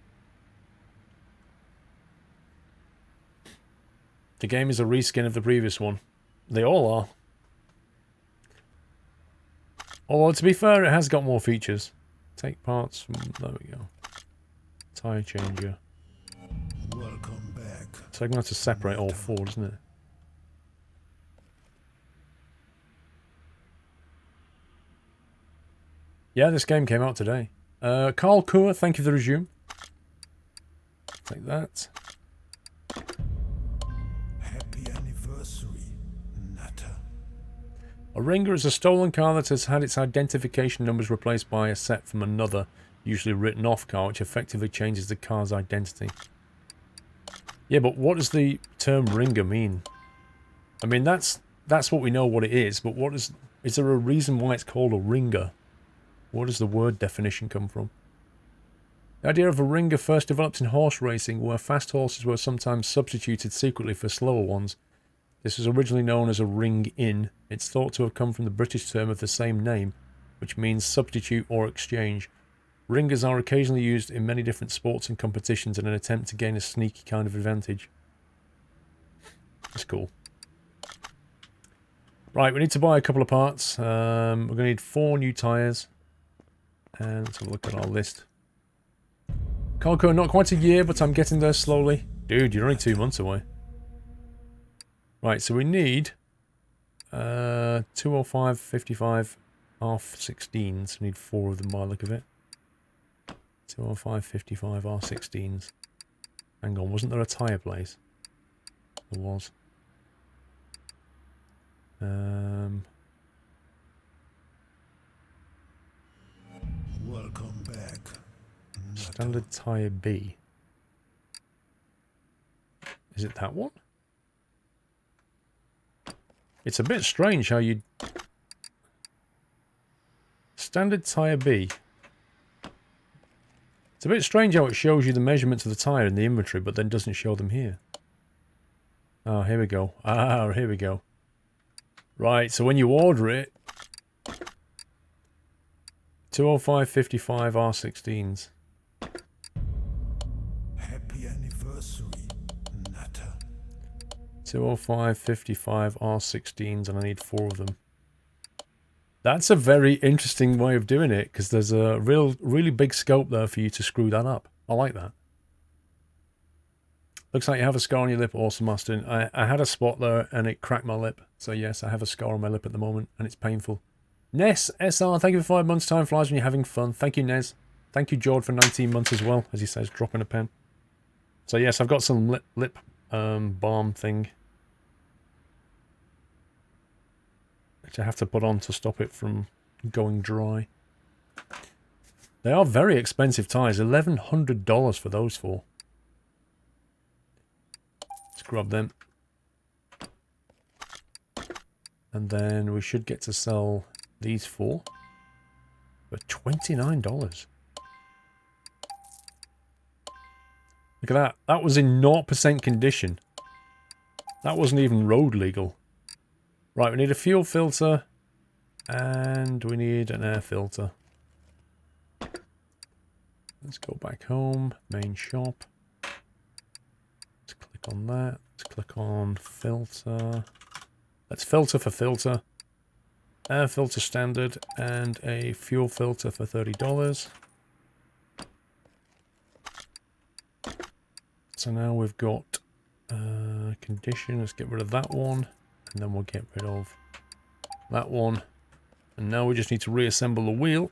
The game is a reskin of the previous one. They all are. Although, to be fair, it has got more features. Take parts from... There we go. Tyre changer. Welcome back. So I'm going to have to separate all four, isn't it? Yeah, this game came out today. Carl Coor, thank you for the resume. Take that. Happy anniversary, Nutter. A ringer is a stolen car that has had its identification numbers replaced by a set from another, usually written off car, which effectively changes the car's identity. Yeah, but what does the term ringer mean? I mean, that's what we know what it is, but what is there a reason why it's called a ringer? Where does the word definition come from? The idea of a ringer first developed in horse racing, where fast horses were sometimes substituted secretly for slower ones. This was originally known as a ring-in. It's thought to have come from the British term of the same name, which means substitute or exchange. Ringers are occasionally used in many different sports and competitions in an attempt to gain a sneaky kind of advantage. That's cool. Right, we need to buy a couple of parts. We're going to need 4 new tyres. And let's have a look at our list. Carco, not quite a year, but I'm getting there slowly. Dude, you're only 2 months away. Right, so we need 205, 55, R16s. We need 4 of them by the look of it. 205, 55, R16s. Hang on, wasn't there a tyre place? There was. Welcome back. Standard tyre B. Is it that one? It's a bit strange how you... Standard tyre B. It's a bit strange how it shows you the measurements of the tyre in the inventory, but then doesn't show them here. Oh, here we go. Ah, here we go. Right, so when you order it... 205, 55, R16s. Happy anniversary, Nutter. 205, 55, R16s, and I need 4 of them. That's a very interesting way of doing it, because there's a really big scope there for you to screw that up. I like that. Looks like you have a scar on your lip. Awesome, Austin. I had a spot there, and it cracked my lip. So yes, I have a scar on my lip at the moment, and it's painful. Ness, SR, thank you for 5 months. Time flies when you're having fun. Thank you, Nez. Thank you, Jord, for 19 months as well, as he says, dropping a pen. So yes, I've got some lip balm thing, which I have to put on to stop it from going dry. They are very expensive ties. $1,100 for those 4. Let's grab them. And then we should get to sell these 4 for $29. Look at that. That was in 0% condition. That wasn't even road legal. Right, we need a fuel filter. And we need an air filter. Let's go back home. Main shop. Let's click on that. Let's click on filter. Let's filter for filter. Air filter standard and a fuel filter for $30. So now we've got condition. Let's get rid of that one. And then we'll get rid of that one. And now we just need to reassemble the wheel.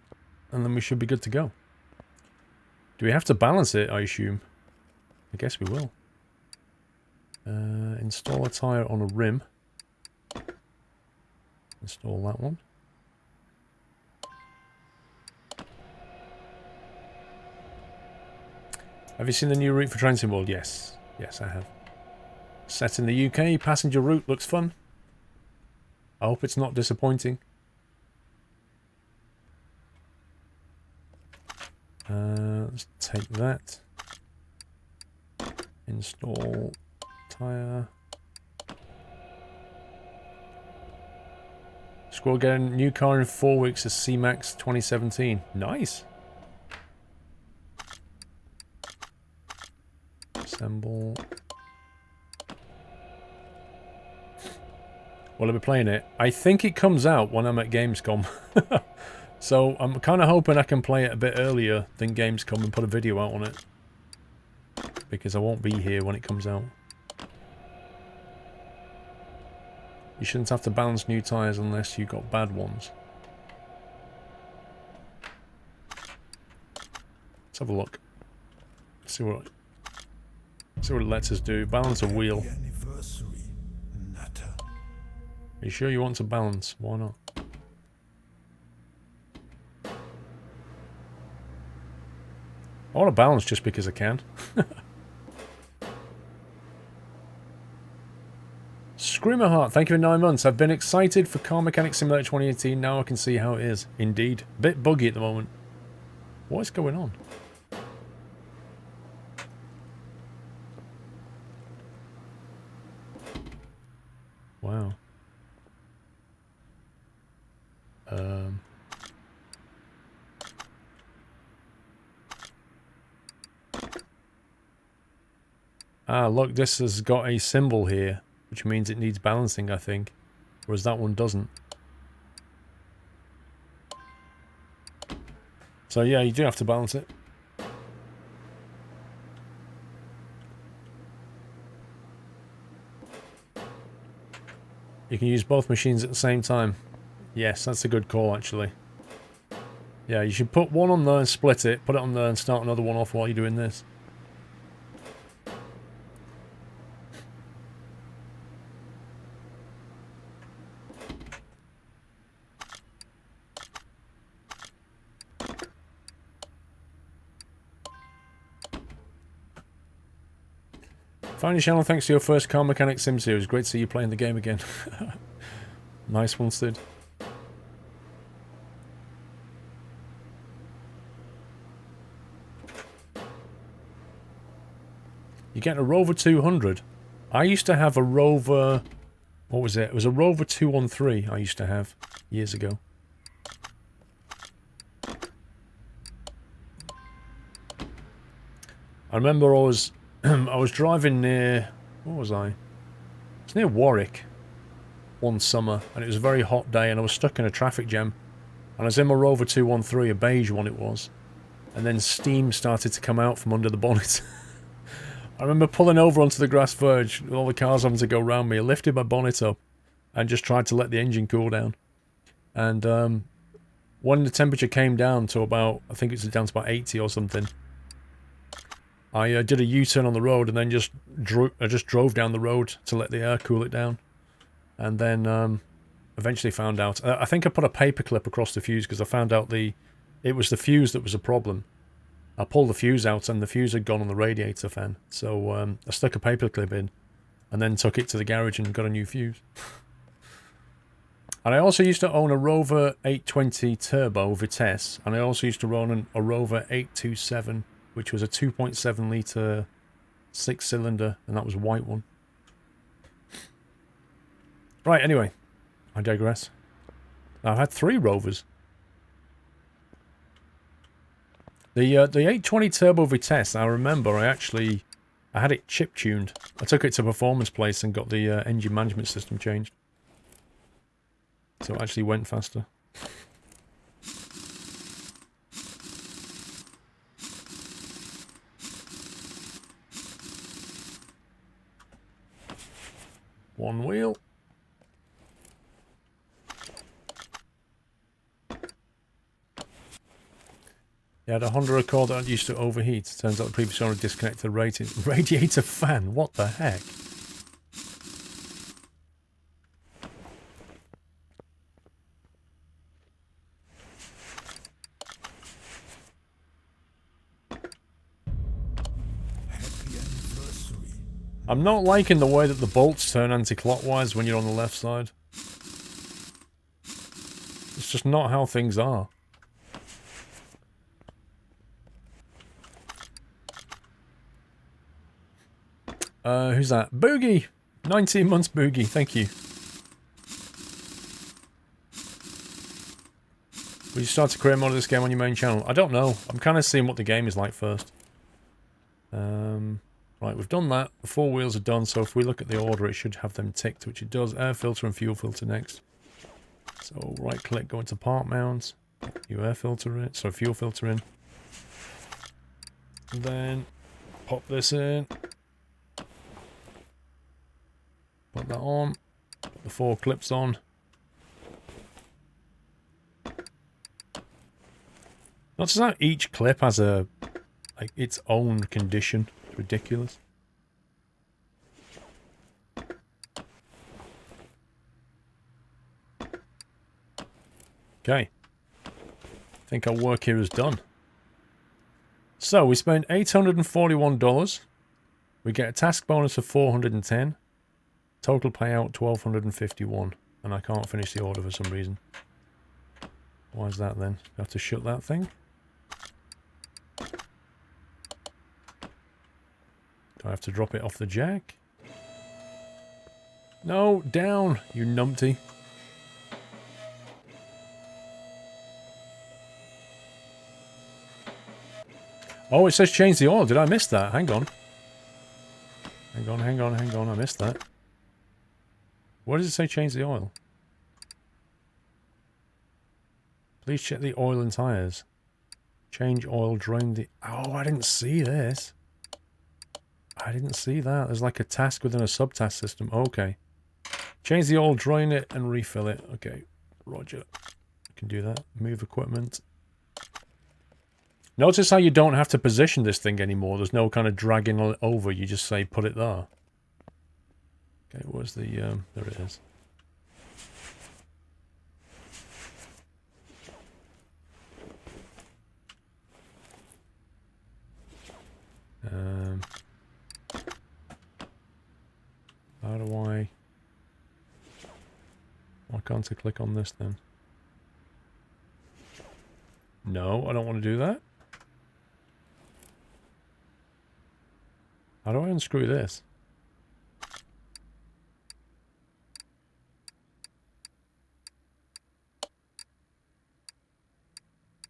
And then we should be good to go. Do we have to balance it, I assume? I guess we will. Install a tyre on a rim. Install that one. Have you seen the new route for Train Sim World? Yes. Yes, I have. Set in the UK, passenger route looks fun. I hope it's not disappointing. Let's take that. Install tire. Squirrel getting a new car in 4 weeks as C-Max 2017. Nice. Assemble. Will I be playing it? I think it comes out when I'm at Gamescom. So I'm kind of hoping I can play it a bit earlier than Gamescom and put a video out on it. Because I won't be here when it comes out. You shouldn't have to balance new tyres unless you've got bad ones. Let's have a look. See what it lets us do. Balance a wheel. Are you sure you want to balance? Why not? I want to balance just because I can. Screamerheart, thank you for 9 months. I've been excited for Car Mechanic Simulator 2018. Now I can see how it is. Indeed. A bit buggy at the moment. What is going on? Wow. Ah, look, this has got a symbol here, which means it needs balancing, I think. Whereas that one doesn't. So yeah, you do have to balance it. You can use both machines at the same time. Yes, that's a good call, actually. Yeah, you should put one on there and split it, put it on there and start another one off while you're doing this. Found your channel thanks to your first Car Mechanic Sim series. Great to see you playing the game again. Nice one, Sid. You get a Rover 200. I used to have a Rover... What was it? It was a Rover 213 I used to have years ago. I remember I was driving near... What was I? It's near Warwick one summer, and it was a very hot day, and I was stuck in a traffic jam. And I was in my Rover 213, a beige one it was. And then steam started to come out from under the bonnet. I remember pulling over onto the grass verge, with all the cars having to go round me. I lifted my bonnet up and just tried to let the engine cool down. And when the temperature came down to about, I think it was down to about 80 or something, I did a U-turn on the road and then just drove down the road to let the air cool it down. And then eventually found out... I think I put a paperclip across the fuse because I found out it was the fuse that was a problem. I pulled the fuse out and the fuse had gone on the radiator fan. So I stuck a paperclip in and then took it to the garage and got a new fuse. And I also used to own a Rover 820 Turbo Vitesse. And I also used to own a Rover 827, which was a 2.7 litre 6-cylinder, and that was a white one. Right, anyway, I digress. I've had 3 Rovers. The 820 Turbo Vitesse, I remember I had it chip-tuned. I took it to Performance Place and got the engine management system changed. So it actually went faster. One wheel. You had a Honda Accord that used to overheat. Turns out the previous owner disconnected the radiator fan. What the heck? I'm not liking the way that the bolts turn anti-clockwise when you're on the left side. It's just not how things are. Who's that? Boogie! 19 months Boogie, thank you. Will you start to create more of this game on your main channel? I don't know. I'm kind of seeing what the game is like first. Right, we've done that. The 4 wheels are done, so if we look at the order, it should have them ticked, which it does. Air filter and fuel filter next. So right click, go into part mounts. New air filter in, so fuel filter in. And then pop this in. Put that on. Put the 4 clips on. Notice that each clip has a like its own condition. It's ridiculous. Okay. I think our work here is done. So we spent $841. We get a task bonus of 410. Total payout 1251. And I can't finish the order for some reason. Why is that then? I have to shut that thing? Do I have to drop it off the jack? No, down, you numpty. Oh, it says change the oil. Did I miss that? Hang on. Hang on, hang on, hang on. I missed that. Where does it say change the oil? Please check the oil and tires. Change oil, drain the... Oh, I didn't see this. I didn't see that. There's like a task within a subtask system. Okay. Change the oil, drain it, and refill it. Okay. Roger. I can do that. Move equipment. Notice how you don't have to position this thing anymore. There's no kind of dragging it over. You just say, put it there. Okay, where's the... there it is. How do I... Why can't I click on this then? No, I don't want to do that. How do I unscrew this?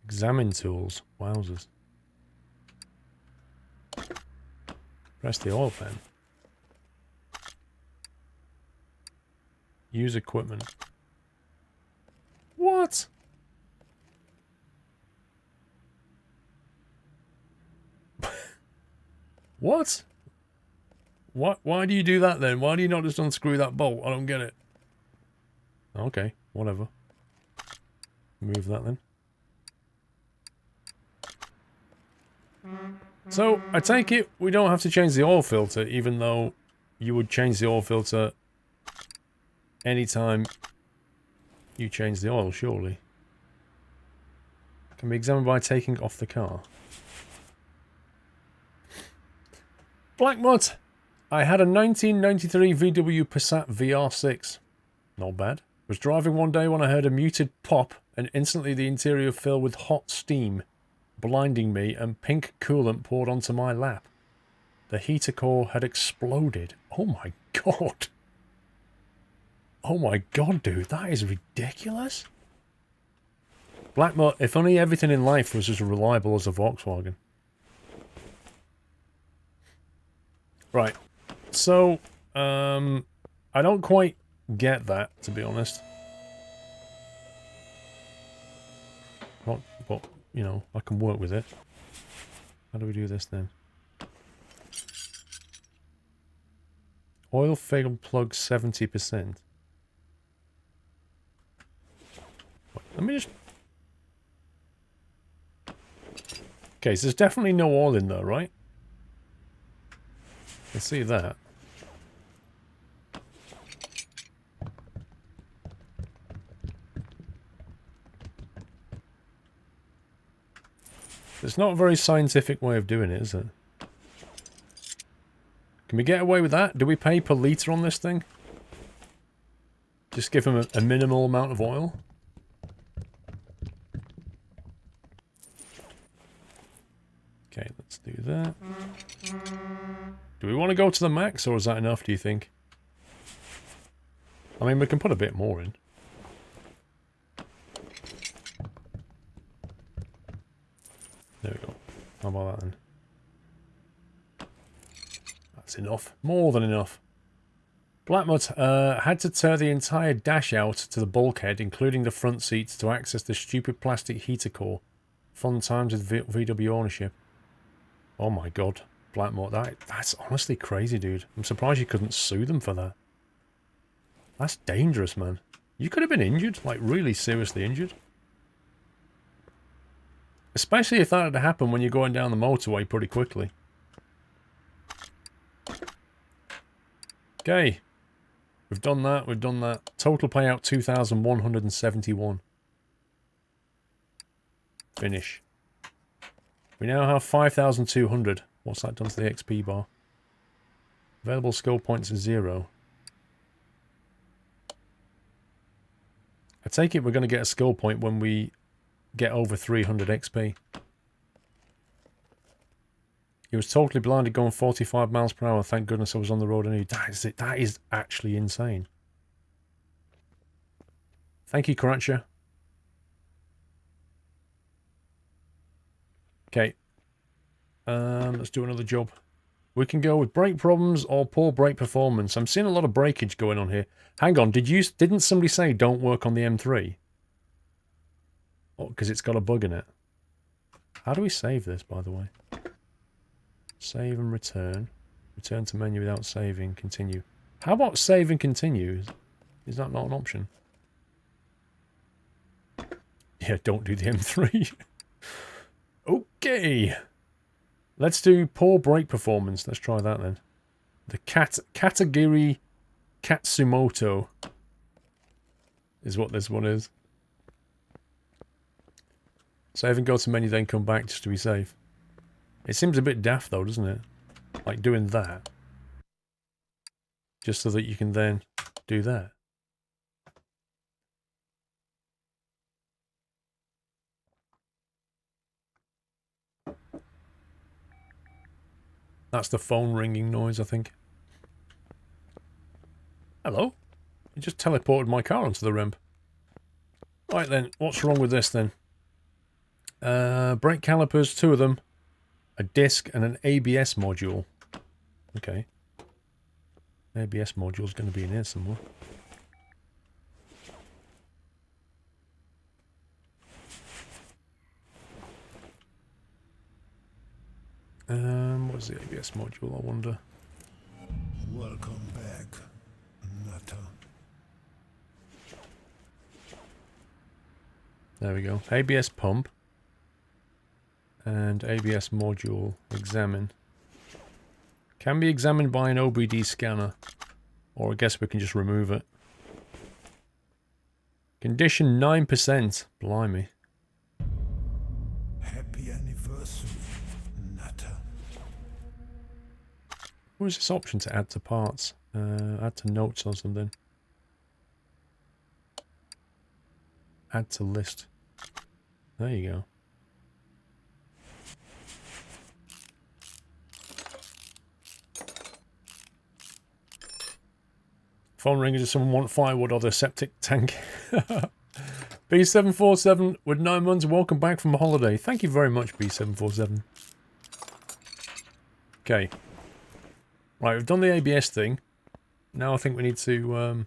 Examine tools. Wowzers. Press the oil pen. Use equipment. What? What? What? Why do you do that then? Why do you not just unscrew that bolt? I don't get it. Okay, whatever. Move that then. So, I take it we don't have to change the oil filter, even though you would change the oil filter anytime you change the oil, surely. Can be examined by taking off the car. Blackmut! I had a 1993 VW Passat VR6. Not bad. Was driving one day when I heard a muted pop and instantly the interior filled with hot steam, blinding me, and pink coolant poured onto my lap. The heater core had exploded. Oh my god. Oh my god, dude. That is ridiculous. Blackmut, if only everything in life was as reliable as a Volkswagen. Right. So, I don't quite get that, to be honest. But, you know, I can work with it. How do we do this then? Oil fail plug 70%. Let me just... Okay, so there's definitely no oil in there, right? Let's see that. It's not a very scientific way of doing it, is it? Can we get away with that? Do we pay per litre on this thing? Just give him a minimal amount of oil? Okay, let's do that. Do we want to go to the max, or is that enough, do you think? I mean, we can put a bit more in. There we go. How about that then? That's enough. More than enough. Blackmud had to tear the entire dash out to the bulkhead, including the front seats, to access the stupid plastic heater core. Fun times with VW ownership. Oh my god. Blackmud, that's honestly crazy, dude. I'm surprised you couldn't sue them for that. That's dangerous, man. You could have been injured, like really seriously injured. Especially if that had happened when you're going down the motorway pretty quickly. Okay. We've done that, we've done that. Total payout 2,171. Finish. We now have 5,200. What's that done to the XP bar? Available skill points are 0. I take it we're going to get a skill point when we get over 300 XP. He was totally blinded going 45 miles per hour. Thank goodness I was on the road anyway. That is actually insane. Thank you, Karancha. Okay. Let's do another job. We can go with brake problems or poor brake performance. I'm seeing a lot of breakage going on here. Hang on, didn't somebody say don't work on the M3? Oh, because it's got a bug in it. How do we save this, by the way? Save and return. Return to menu without saving. Continue. How about save and continue? Is that not an option? Yeah, don't do the M3. Okay. Let's do poor brake performance. Let's try that then. The Katagiri Katsumoto is what this one is. Save and go to menu, then come back just to be safe. It seems a bit daft though, doesn't it? Like doing that. Just so that you can then do that. That's the phone ringing noise, I think. Hello? You just teleported my car onto the ramp. Right then, what's wrong with this then? Brake calipers, 2 of them. A disc and an ABS module. Okay. ABS module's going to be in here somewhere. What's the ABS module, I wonder? Welcome back, Nutter. There we go. ABS pump. And ABS module. Examine. Can be examined by an OBD scanner. Or I guess we can just remove it. Condition 9%. Blimey. Happy anniversary, Nutter. What is this option to add to parts? Add to notes or something. Add to list. There you go. Phone ringing. Does someone want firewood or the septic tank? B747 with 9 months. Welcome back from holiday. Thank you very much, B747. Okay. Right, we've done the ABS thing. Now I think we need to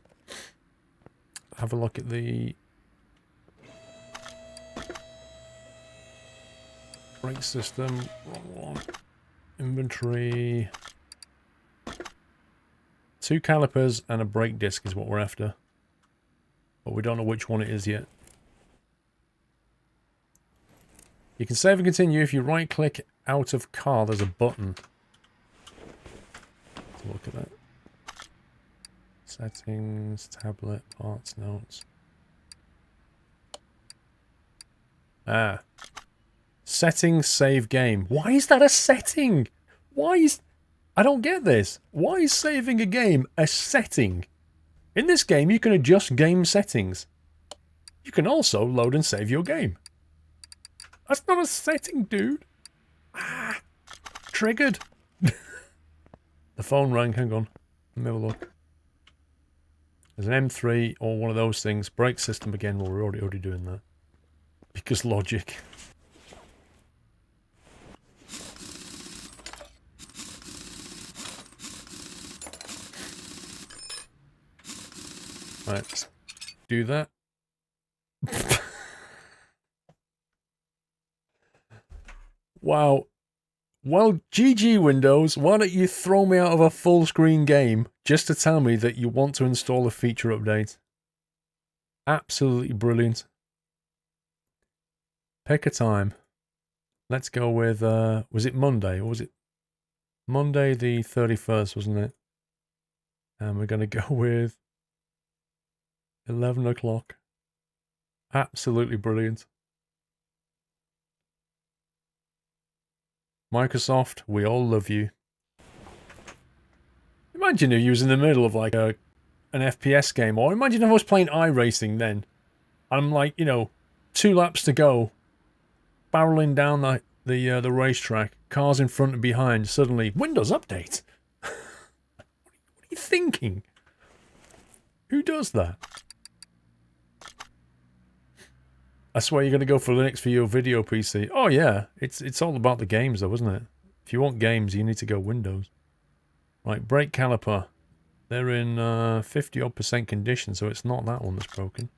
have a look at the brake system. Wrong one. Inventory. 2 calipers and a brake disc is what we're after. But we don't know which one it is yet. You can save and continue if you right click out of car. There's a button. Let's look at that. Settings, tablet, parts, notes. Ah. Settings, save game. Why is that a setting? Why is... I don't get this. Why is saving a game a setting? In this game, you can adjust game settings. You can also load and save your game. That's not a setting, dude. Ah, triggered. The phone rang. Hang on. Let me have a look. There's an M3 or one of those things. Brake system again. Well, we're already doing that. Because logic. Right, let's do that. Wow. Well, GG Windows, why don't you throw me out of a full screen game just to tell me that you want to install a feature update? Absolutely brilliant. Pick a time. Let's go with, was it Monday? Or was it Monday the 31st, wasn't it? And we're going to go with 11 o'clock. Absolutely brilliant. Microsoft, we all love you. Imagine if you was in the middle of like an FPS game, or imagine if I was playing iRacing then. I'm like, you know, 2 laps to go, barreling down the racetrack, cars in front and behind, suddenly, Windows Update. What are you thinking? Who does that? I swear you're going to go for Linux for your video PC. Oh yeah, it's all about the games though, isn't it? If you want games, you need to go Windows. Right, brake caliper. They're in 50-odd% condition, so it's not that one that's broken.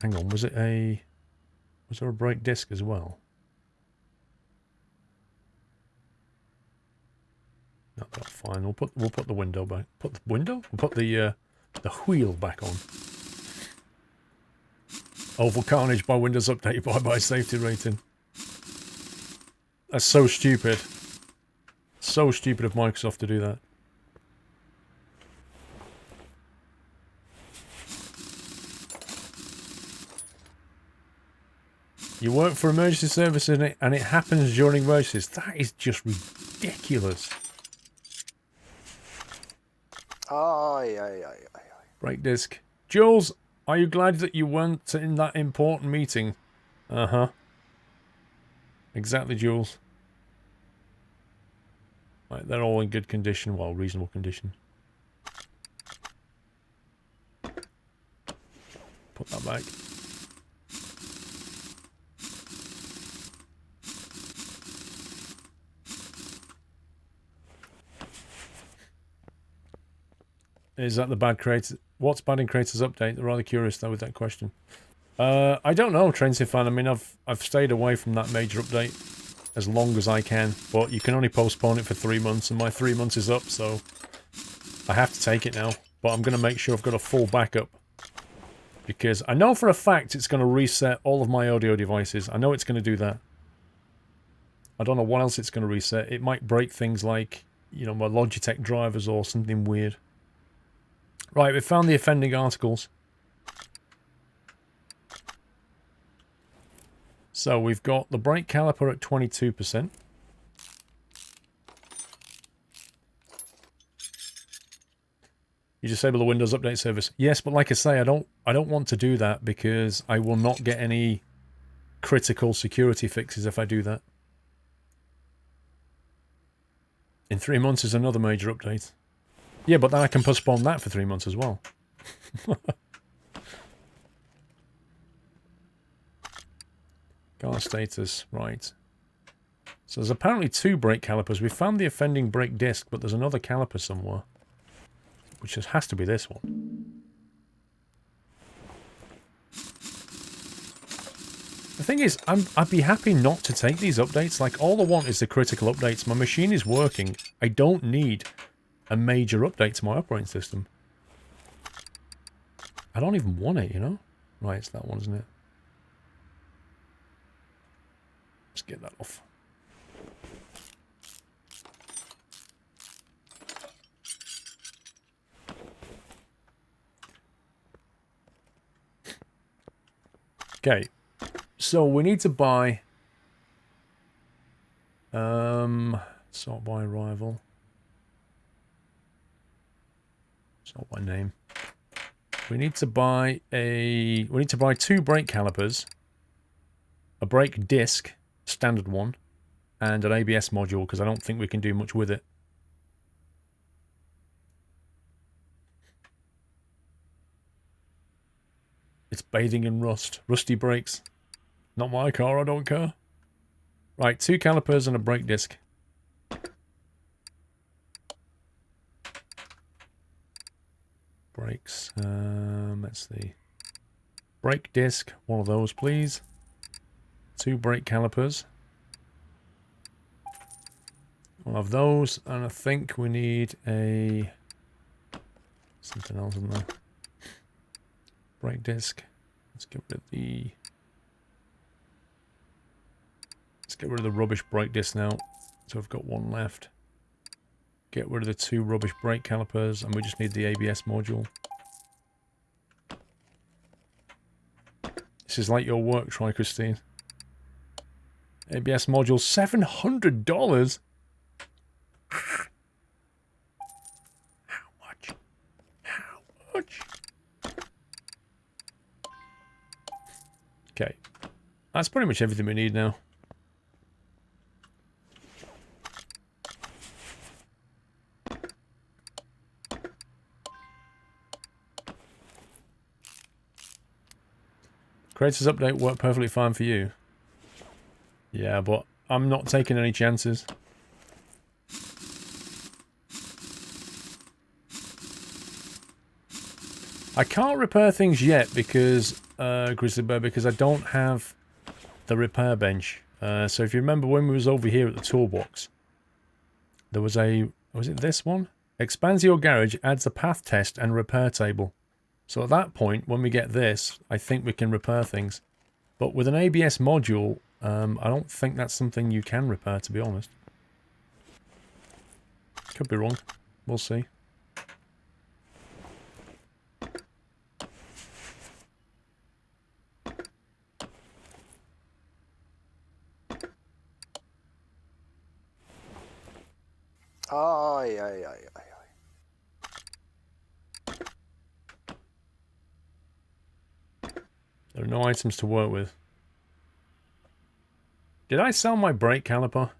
Hang on, was there a brake disc as well? No, that's fine. We'll put the window back. Put the window? We'll put the wheel back on. Oval Carnage by Windows Update by safety rating. That's so stupid. So stupid of Microsoft to do that. You work for emergency services and it happens during emergencies. That is just ridiculous. Aye. Brake disc. Jules, are you glad that you weren't in that important meeting? Uh-huh. Exactly, Jules. Right, they're all in good condition. Well, reasonable condition. Put that back. Is that the bad creator? What's bad in Creators Update? I'm rather curious though with that question. I don't know, Transifan. I mean, I've stayed away from that major update as long as I can, but you can only postpone it for 3 months, and my 3 months is up, so I have to take it now. But I'm going to make sure I've got a full backup, because I know for a fact it's going to reset all of my audio devices. I know it's going to do that. I don't know what else it's going to reset. It might break things like, you know, my Logitech drivers or something weird. Right, we found the offending articles. So we've got the brake caliper at 22%. You disable the Windows Update service. Yes, but like I say, I don't want to do that because I will not get any critical security fixes if I do that. In 3 months is another major update. Yeah, but then I can postpone that for 3 months as well. Car status, right. So there's apparently 2 brake calipers. We found the offending brake disc, but there's another caliper somewhere. Which has to be this one. The thing is, I'd be happy not to take these updates. Like, all I want is the critical updates. My machine is working. I don't need a major update to my operating system. I don't even want it, you know? Right, it's that one, isn't it? Let's get that off. Okay, so we need to buy sort by arrival, sort by name. We need to buy 2 brake calipers, a brake disc, standard one, and an ABS module, because I don't think we can do much with it. It's bathing in rust. Rusty brakes. Not my car, I don't care. Right, 2 calipers and a brake disc. Brakes. Let's see. Brake disc, one of those, please. 2 brake calipers. One of those, and I think we need a... something else in there. Brake disc. Let's get rid of the... let's get rid of the rubbish brake disc now. So we've got 1 left. Get rid of the 2 rubbish brake calipers, and we just need the ABS module. This is like your work, Try Christine. ABS module, $700? How much? How much? Okay. That's pretty much everything we need now. Creators update worked perfectly fine for you. Yeah, but I'm not taking any chances. I can't repair things yet because, Grizzly Bear, because I don't have the repair bench. So if you remember when we was over here at the toolbox, there was a, was it this one? Expands your garage, adds a path test and repair table. So at that point, when we get this, I think we can repair things. But with an ABS module, I don't think that's something you can repair, to be honest. Could be wrong. We'll see. Aye, aye, aye, aye, aye. There are no items to work with. Did I sell my brake caliper?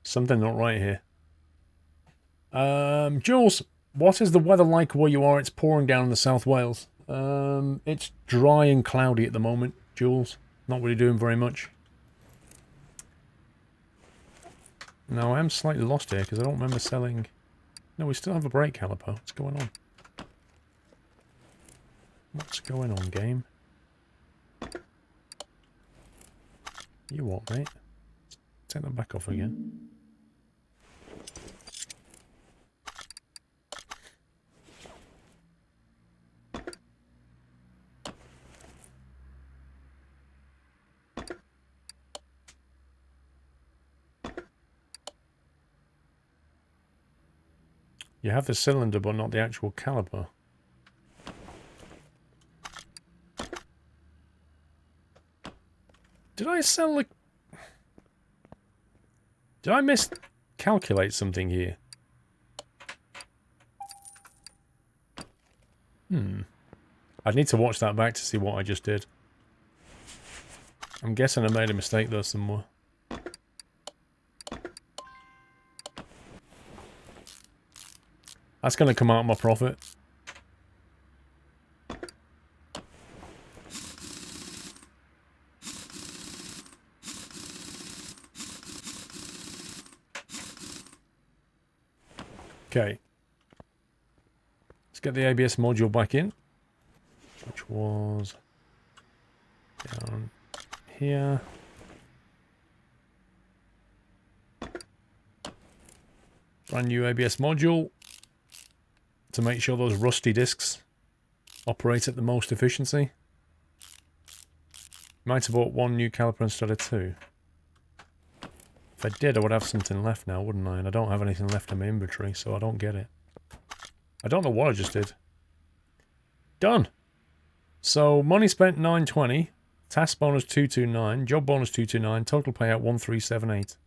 Something not right here. Jules, what is the weather like where you are? It's pouring down in the South Wales. It's dry and cloudy at the moment, Jules. Not really doing very much. No, I am slightly lost here because I don't remember selling... No, we still have a brake caliper. What's going on? What's going on, game? You what, mate? Take that back off again. You have the cylinder, but not the actual caliper. Did I sell the... Did I miscalculate something here? I'd need to watch that back to see what I just did. I'm guessing I made a mistake there somewhere. That's going to come out of my profit. Okay. Let's get the ABS module back in, which was down here. Brand new ABS module to make sure those rusty discs operate at the most efficiency. Might have bought 1 new caliper instead of 2. If I did, I would have something left now, wouldn't I? And I don't have anything left in my inventory, so I don't get it. I don't know what I just did. Done! So, money spent 920, task bonus 229, job bonus 229, total payout 1378.